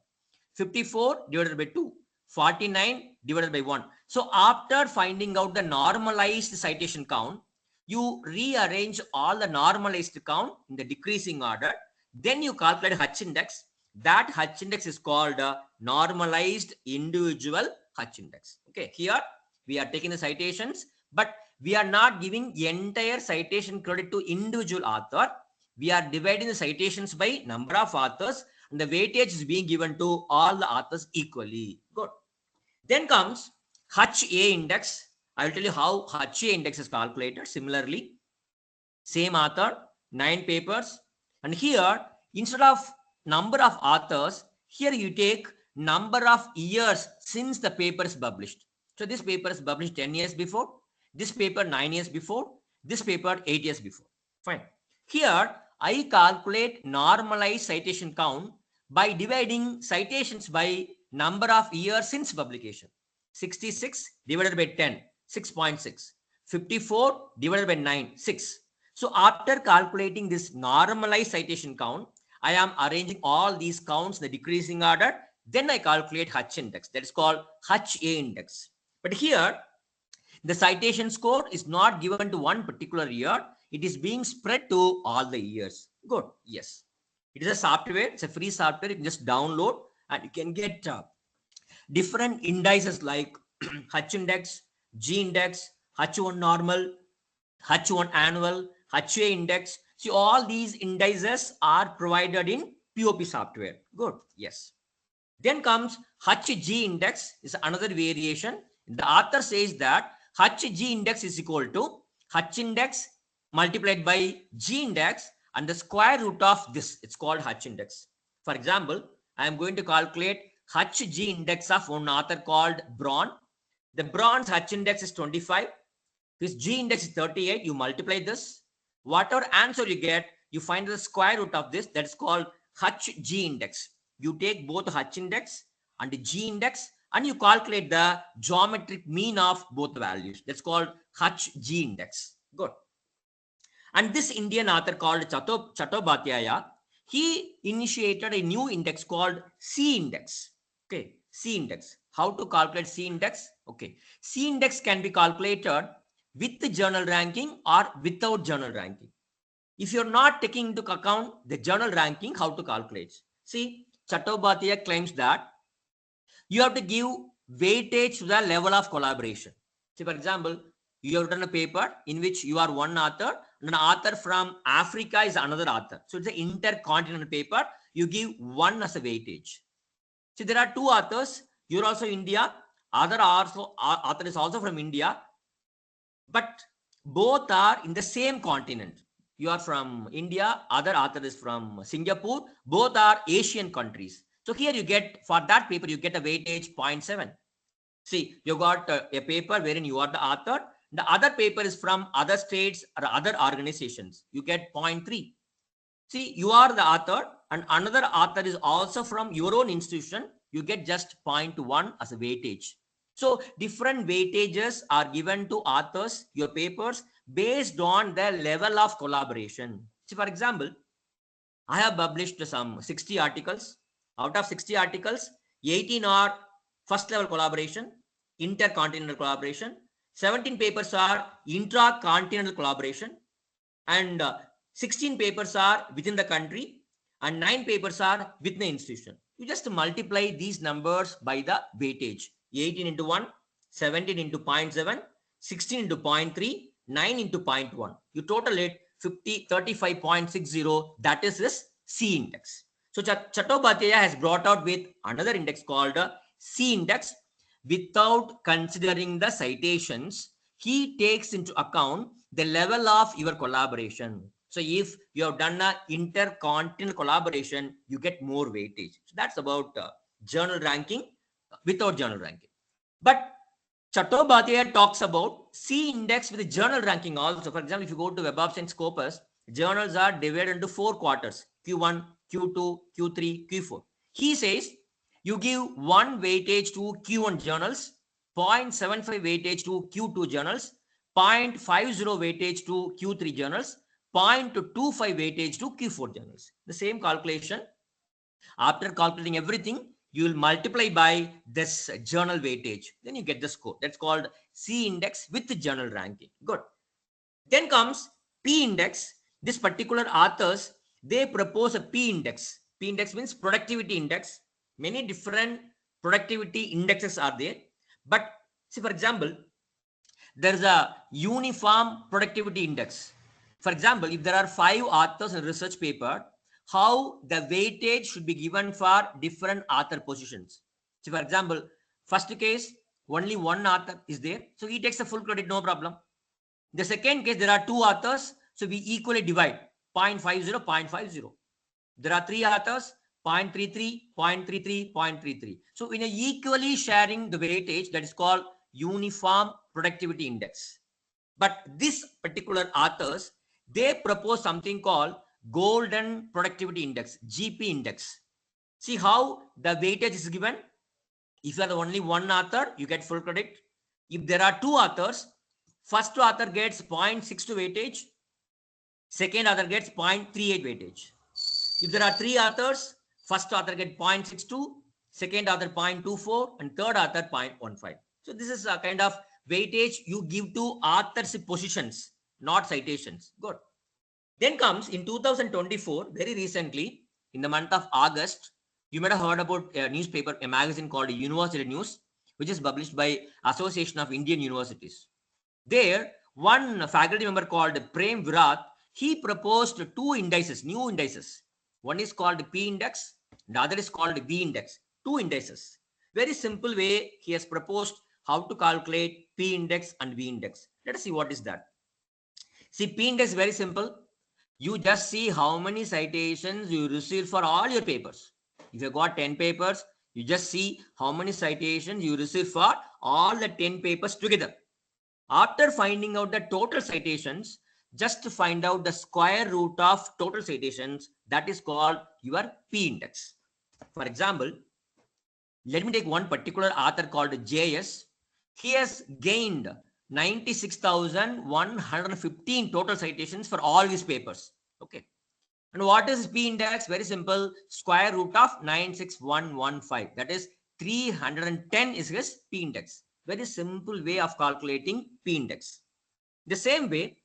54 divided by 2. 49 divided by 1. So after finding out the normalized citation count, you rearrange all the normalized count in the decreasing order. Then you calculate Hutch index. That Hutch index is called normalized individual Hutch index. Okay, here we are taking the citations, but we are not giving entire citation credit to individual author. We are dividing the citations by number of authors, and the weightage is being given to all the authors equally. Good. Then comes Hutch A index. I will tell you how Hutch A index is calculated. Similarly, same author, 9 papers, and here instead of number of authors, here you take number of years since the paper is published. So this paper is published 10 years before, this paper 9 years before, this paper 8 years before. Fine. Here I calculate normalized citation count by dividing citations by number of years since publication. 66 divided by 10, 6.6. 54 divided by 9, 6. So after calculating this normalized citation count, I am arranging all these counts in the decreasing order. Then I calculate H index. That is called HA index. But here, the citation score is not given to one particular year. It is being spread to all the years. Good. Yes. It is a software. It's a free software. You can just download and you can get different indices like H index, G index, H1 normal, H1 annual, HA index. See, all these indices are provided in POP software. Good. Yes. Then comes HG index is another variation. The author says that HG index is equal to H index multiplied by G index and the square root of this. It's called H index. For example, I am going to calculate HG index of one author called Braun. The Braun's H index is 25. His G index is 38. You multiply this. Whatever answer you get, you find the square root of this. That is called HG index. You take both H index and the G index and you calculate the geometric mean of both the values. That's called HG index. Good. And this Indian author called Chattopadhyaya, he initiated a new index called C index. Okay, C index. How to calculate C index? Okay, C index can be calculated with the journal ranking or without journal ranking. If you're not taking into account the journal ranking, how to calculate? See, Chattopadhyaya claims that you have to give weightage to the level of collaboration. See, for example, you have written a paper in which you are one author and an author from Africa is another author. So it's an intercontinental paper. You give one as a weightage. See, there are two authors. You're also India. Author is also from India. But both are in the same continent. You are from India, other author is from Singapore. Both are Asian countries. So here you get, for that paper, you get a weightage 0.7. See, you got a paper wherein you are the author. The other paper is from other states or other organizations. You get 0.3. See, you are the author and another author is also from your own institution. You get just 0.1 as a weightage. So different weightages are given to authors, your papers, based on the level of collaboration. See, for example, I have published some 60 articles. Out of 60 articles, 18 are first level collaboration, intercontinental collaboration. 17 papers are intracontinental collaboration, and 16 papers are within the country, and 9 papers are within the institution. You just multiply these numbers by the weightage. 18 into 1, 17 into 0.7, 16 into 0.3, 9 into 0.1. You total it 35.60. That is this C index. So Chattopadhyaya has brought out with another index called C index. Without considering the citations, he takes into account the level of your collaboration. So if you have done an intercontinental collaboration, you get more weightage. So that's about journal ranking without journal ranking. But Chattopadhyaya talks about C index with the journal ranking also. For example, if you go to Web of Science Scopus, journals are divided into 4 quarters, Q1, Q2, Q3, Q4. He says you give 1 weightage to Q1 journals, 0.75 weightage to Q2 journals, 0.50 weightage to Q3 journals, 0.25 weightage to Q4 journals. The same calculation. After calculating everything, you will multiply by this journal weightage. Then you get the score. That's called C index with the journal ranking. Good. Then comes P index. This particular authors, they propose a P index. P index means productivity index. Many different productivity indexes are there. But see, for example, there is a uniform productivity index. For example, if there are 5 authors in a research paper, how the weightage should be given for different author positions. So for example, first case, only one author is there. So he takes the full credit, no problem. The second case, there are 2 authors. So we equally divide 0.50, 0.50. There are 3 authors, 0.33, 0.33, 0.33. So in a equally sharing the weightage, that is called uniform productivity index. But this particular authors, they propose something called Golden Productivity Index, GP Index. See how the weightage is given. If you are the only one author, you get full credit. If there are two authors, first author gets 0.62 weightage, second author gets 0.38 weightage. If there are three authors, first author gets 0.62, second author 0.24, and third author 0.15. So this is a kind of weightage you give to authors' positions, not citations. Good. Then comes in 2024, very recently, in the month of August, you might have heard about a newspaper, a magazine called University News, which is published by Association of Indian Universities. There, one faculty member called Prem Virat, he proposed two indices, new indices. One is called P index, the other is called V index. Two indices. Very simple way he has proposed how to calculate P index and V index. Let us see what is that. See, P index is very simple. You just see how many citations you receive for all your papers. If you got 10 papers, you just see how many citations you receive for all the 10 papers together. After finding out the total citations, just to find out the square root of total citations, that is called your P index. For example, let me take one particular author called JS. He has gained 96,115 total citations for all his papers. Okay. And what is P index? Very simple. Square root of 96115. That is 310 is his P index. Very simple way of calculating P index. The same way,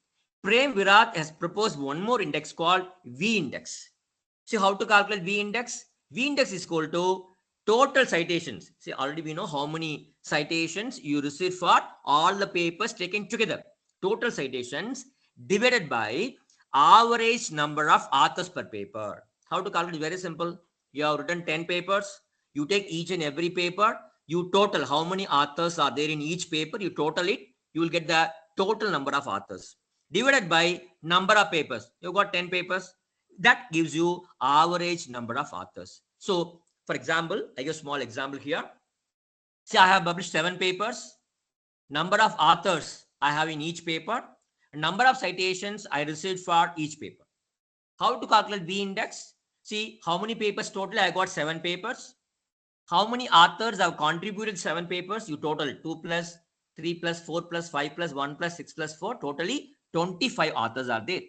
Prem Virat has proposed one more index called V index. See how to calculate V index? V index is equal to total citations. See, already we know how many citations you receive for all the papers taken together. Total citations divided by average number of authors per paper. How to calculate? Very simple. You have written 10 papers. You take each and every paper. You total how many authors are there in each paper. You total it. You will get the total number of authors divided by number of papers. You got 10 papers. That gives you average number of authors. So, for example, I give a small example here. See, I have published 7 papers. Number of authors I have in each paper. Number of citations I received for each paper. How to calculate V index? See, how many papers total? I got 7 papers. How many authors have contributed 7 papers? You total 2 plus 3 plus 4 plus 5 plus 1 plus 6 plus 4. Totally 25 authors are there.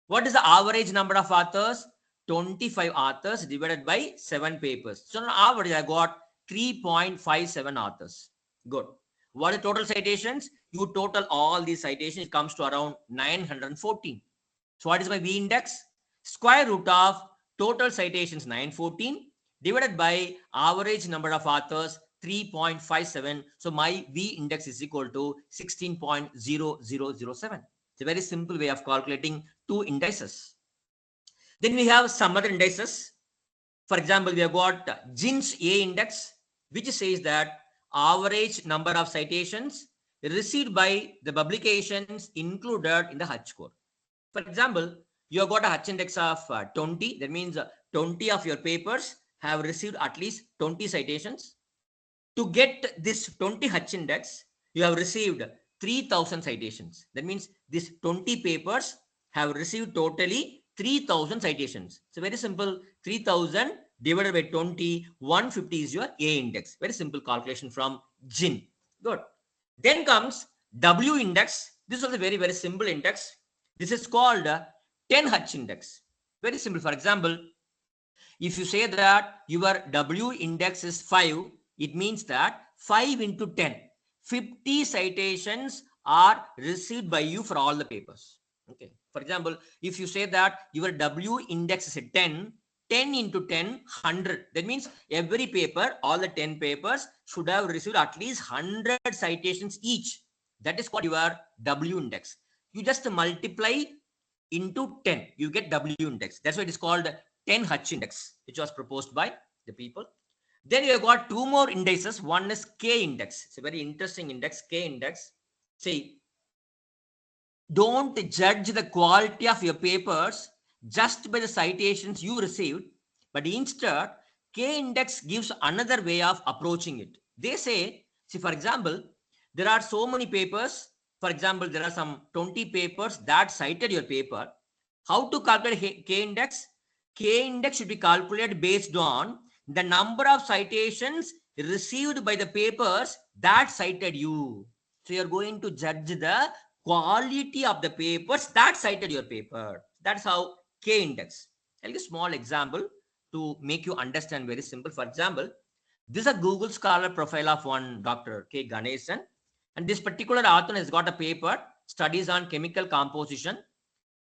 What is the average number of authors? 25 authors divided by 7 papers. So on average, I got 3.57 authors. Good. What are the total citations? You total all these citations, it comes to around 914. So what is my V index? Square root of total citations 914 divided by average number of authors 3.57. So my V index is equal to 16.0007. It's a very simple way of calculating two indices. Then we have some other indices. For example, we have got GINS A index, which says that average number of citations received by the publications included in the H score. For example, you have got a H index of 20. That means 20 of your papers have received at least 20 citations. To get this 20 H index, you have received 3,000 citations. That means these 20 papers have received totally 3,000 citations. So very simple. 3,000 divided by 20, 150 is your A index. Very simple calculation from GIN. Good. Then comes W index. This is a very, very simple index. This is called 10 H index. Very simple. For example, if you say that your W index is 5, it means that 5 into 10, 50 citations are received by you for all the papers. Okay. For example, if you say that your W index is 10, 10 into 10, 100. That means every paper, all the 10 papers should have received at least 100 citations each. That is called your W index. You just multiply into 10. You get W index. That's why it is called 10 H index, which was proposed by the people. Then you have got two more indices. One is K index. It's a very interesting index, K index. See, don't judge the quality of your papers just by the citations you received, but instead, K index gives another way of approaching it. They say, see, for example, there are so many papers. For example, there are some 20 papers that cited your paper. How to calculate K index? K index should be calculated based on the number of citations received by the papers that cited you. So you're going to judge the quality of the papers that cited your paper. That's how K index. I'll give a small example to make you understand very simple. For example, this is a Google Scholar profile of one Dr. K. Ganesan. And this particular author has got a paper, Studies on Chemical Composition.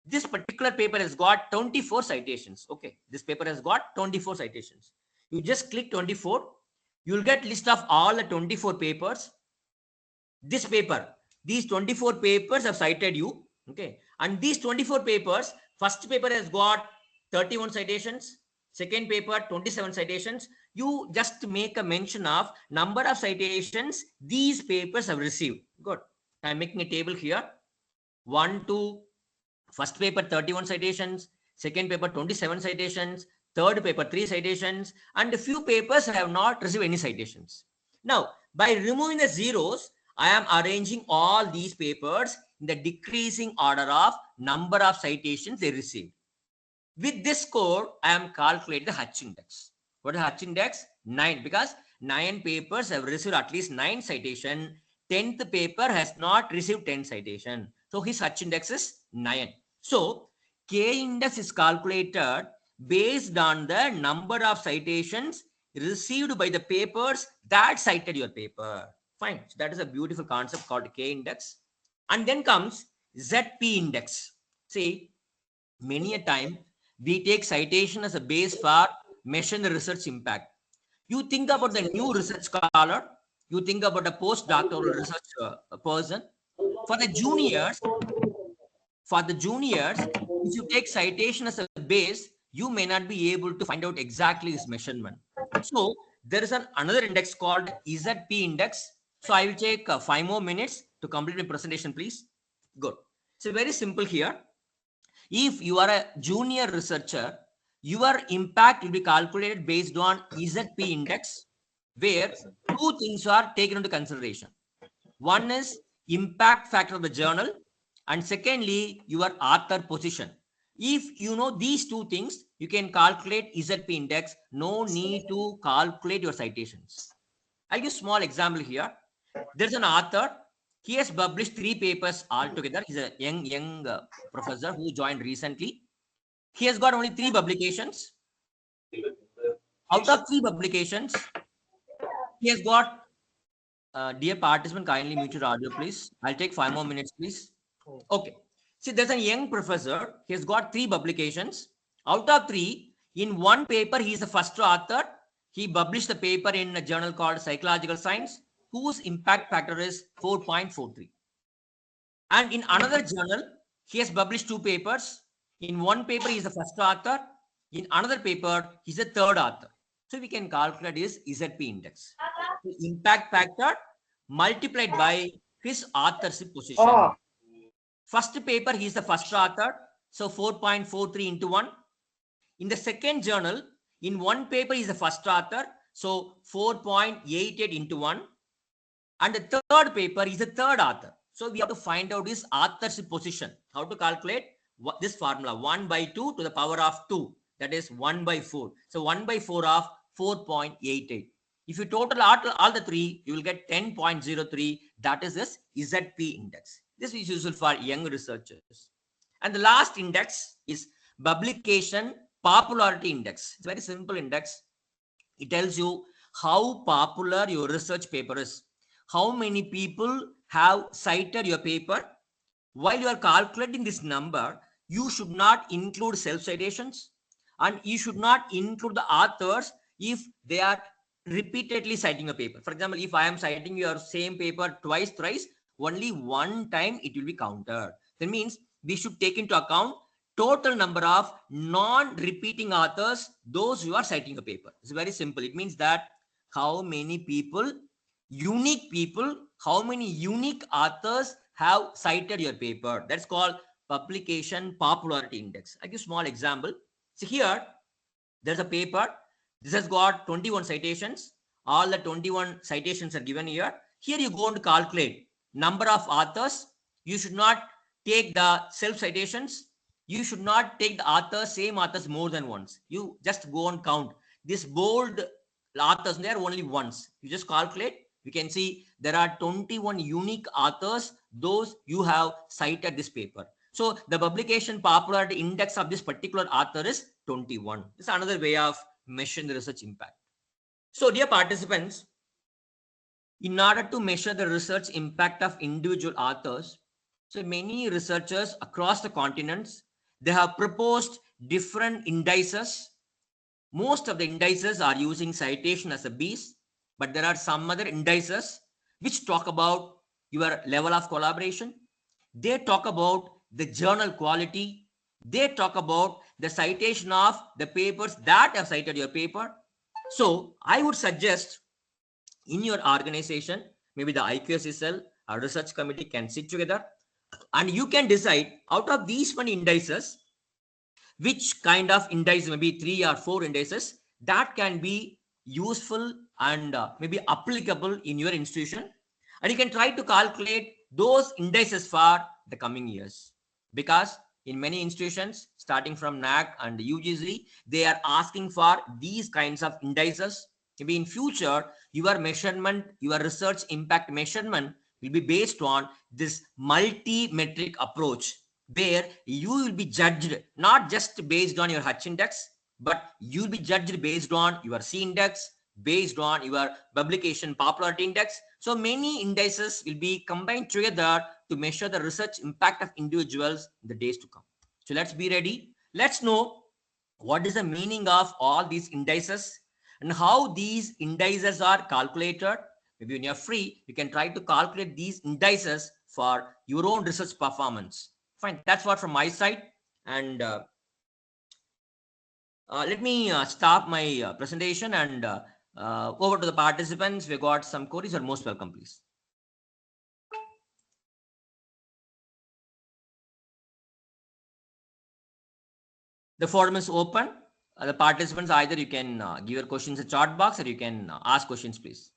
This particular paper has got 24 citations. Okay, this paper has got 24 citations. You just click 24. You'll get list of all the 24 papers. This paper, these 24 papers have cited you. Okay, and these 24 papers, first paper has got 31 citations, second paper 27 citations. You just make a mention of number of citations these papers have received. Good. I'm making a table here. 1 to first paper 31 citations, second paper 27 citations, third paper 3 citations, and a few papers have not received any citations. Now, by removing the zeros, I am arranging all these papers in the decreasing order of number of citations they received. With this score, I am calculating the H index. What is H index? 9, because 9 papers have received at least 9 citation. 10th paper has not received 10 citation. So his H index is 9. So K index is calculated based on the number of citations received by the papers that cited your paper. Fine. So that is a beautiful concept called K index. And then comes ZP index. See, many a time we take citation as a base for measuring the research impact. You think about the new research scholar, you think about a postdoctoral research person. For the juniors, if you take citation as a base, you may not be able to find out exactly this measurement. So there is another index called ZP index. So I will take 5 more minutes to complete my presentation, please. Good. So very simple here. If you are a junior researcher, your impact will be calculated based on ZP index, where two things are taken into consideration. One is impact factor of the journal, and secondly, your author position. If you know these two things, you can calculate ZP index. No need to calculate your citations. I'll give a small example here. There's an author. He has published 3 papers altogether. He's a young professor who joined recently. He has got only 3 publications. Out of 3 publications, he has got, dear participant, kindly mute your audio, please. I'll take 5 more minutes, please. Okay. See, there's a young professor. He has got 3 publications. Out of 3, in one paper, he is the first author. He published the paper in a journal called Psychological Science, whose impact factor is 4.43. And in another journal, he has published 2 papers. In one paper, he is the first author. In another paper, he's the third author. So we can calculate his ZP index. The impact factor multiplied by his authorship position. First paper, he is the first author. So 4.43 into 1. In the second journal, in one paper, he is the first author. So 4.88 into 1. And the third paper is the third author. So we have to find out his authorship position. How to calculate this formula? 1 by 2 to the power of 2. That is 1 by 4. So 1 by 4 of 4.88. If you total all the 3, you will get 10.03. That is this ZP index. This is useful for young researchers. And the last index is publication popularity index. It's a very simple index. It tells you how popular your research paper is. How many people have cited your paper. While you are calculating this number, you should not include self-citations, and you should not include the authors if they are repeatedly citing a paper. For example, if I am citing your same paper twice, thrice, only one time it will be counted. That means we should take into account total number of non-repeating authors, those who are citing a paper. It's very simple. It means that how many people, unique people, how many unique authors have cited your paper. That's called publication popularity index. I give a small example. So here, there's a paper. This has got 21 citations. All the 21 citations are given here. Here you go and calculate number of authors. You should not take the self citations. You should not take the authors, same authors more than once. You just go and count. This bold authors, they are only once. You just calculate. You can see there are 21 unique authors, those you have cited this paper. So the publication popularity index of this particular author is 21. This is another way of measuring the research impact. So dear participants, in order to measure the research impact of individual authors, so many researchers across the continents, they have proposed different indices. Most of the indices are using citation as a base, but there are some other indices which talk about your level of collaboration. They talk about the journal quality. They talk about the citation of the papers that have cited your paper. So I would suggest in your organization, maybe the IQSC cell or research committee can sit together and you can decide out of these many indices, which kind of indices, maybe 3 or 4 indices that can be useful and maybe applicable in your institution. And you can try to calculate those indices for the coming years. Because in many institutions, starting from NAC and UGC, they are asking for these kinds of indices. Maybe in future, your measurement, your research impact measurement will be based on this multi-metric approach, where you will be judged not just based on your Hutch index, but you'll be judged based on your C index, based on your publication popularity index. So many indices will be combined together to measure the research impact of individuals in the days to come. So let's be ready. Let's know what is the meaning of all these indices and how these indices are calculated. Maybe when you're free, you can try to calculate these indices for your own research performance. Fine, that's what from my side. And let me start my presentation and over to the participants. We got some queries. You're most welcome, please. The forum is open. The participants, either you can give your questions in the chat box or you can ask questions, please.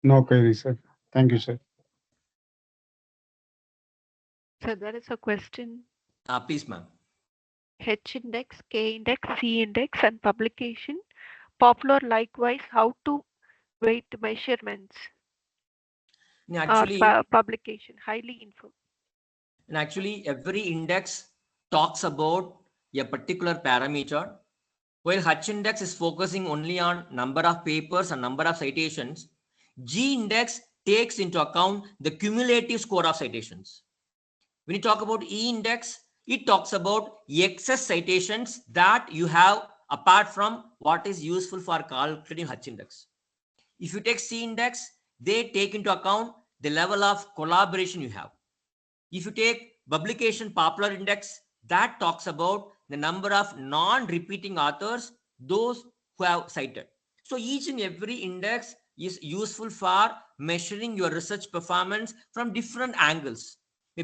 No query, sir. Thank you, sir. So there is a question. Please, ma'am. H index, K index, C index, and publication. Popular likewise, how to weight measurements Actually, publication, highly info. And actually, every index talks about a particular parameter, while Hutch index is focusing only on number of papers and number of citations. G index takes into account the cumulative score of citations. When you talk about E index, it talks about excess citations that you have apart from what is useful for calculating Hutch index. If you take C index, they take into account the level of collaboration you have. If you take publication popular index, that talks about the number of non-repeating authors, those who have cited. So each and every index is useful for measuring your research performance from different angles,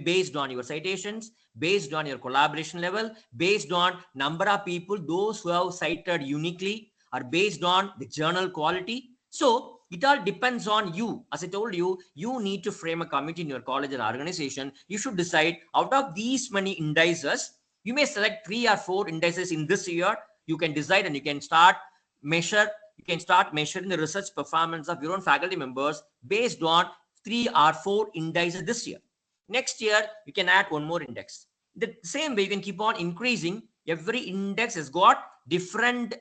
based on your citations, based on your collaboration level, based on number of people, those who have cited uniquely, or based on the journal quality. So it all depends on you. As I told you, you need to frame a committee in your college or organization. You should decide out of these many indices, you may select 3 or 4 indices in this year. You can decide and you can start measuring the research performance of your own faculty members based on 3 or 4 indices this year. Next year, you can add one more index. The same way, you can keep on increasing. Every index has got different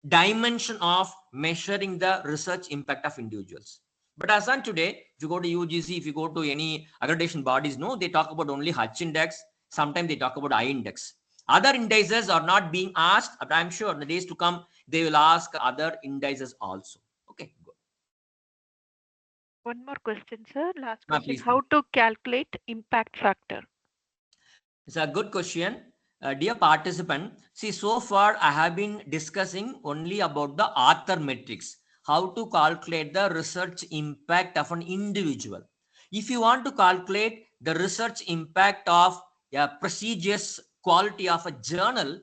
dimension of measuring the research impact of individuals. But as on today, if you go to UGC, if you go to any accreditation bodies, no, they talk about only Hutch index. Sometimes they talk about I index. Other indices are not being asked, but I'm sure in the days to come, they will ask other indices also. Okay, good. One more question, sir. Last question. Please, how to calculate impact factor? It's a good question. Dear participant, see, so far I have been discussing only about the author metrics, how to calculate the research impact of an individual. If you want to calculate the research impact of a prestigious quality of a journal,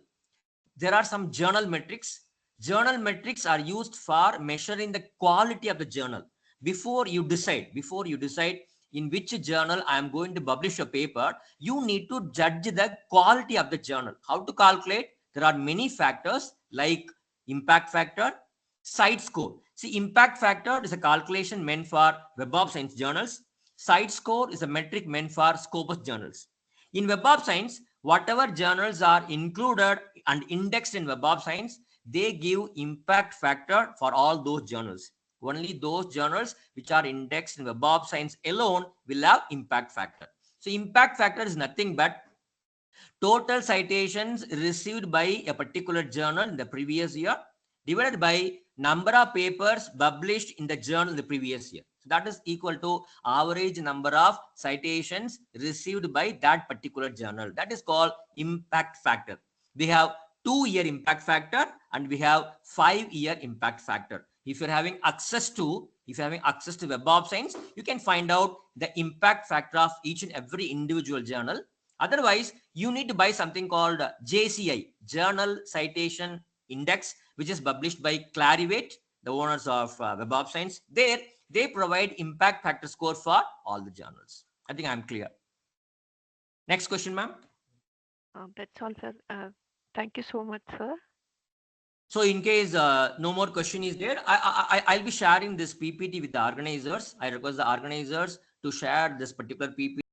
there are some journal metrics. Journal metrics are used for measuring the quality of the journal. Before you decide in which journal I am going to publish a paper, you need to judge the quality of the journal. How to calculate? There are many factors like impact factor, site score. See, impact factor is a calculation meant for Web of Science journals. Site score is a metric meant for Scopus journals. In Web of Science, whatever journals are included and indexed in Web of Science, they give impact factor for all those journals. Only those journals which are indexed in Web of Science alone will have impact factor. So impact factor is nothing but total citations received by a particular journal in the previous year divided by number of papers published in the journal in the previous year. So that is equal to average number of citations received by that particular journal. That is called impact factor. We have 2-year impact factor and we have 5-year impact factor. If you're having access to Web of Science, you can find out the impact factor of each and every individual journal. Otherwise, you need to buy something called JCI, Journal Citation Index, which is published by Clarivate, the owners of Web of Science. There, they provide impact factor score for all the journals. I think I'm clear. Next question, ma'am. That's all, sir. Thank you so much, sir. So in case no more question is there, I'll be sharing this PPT with the organizers. I request the organizers to share this particular PPT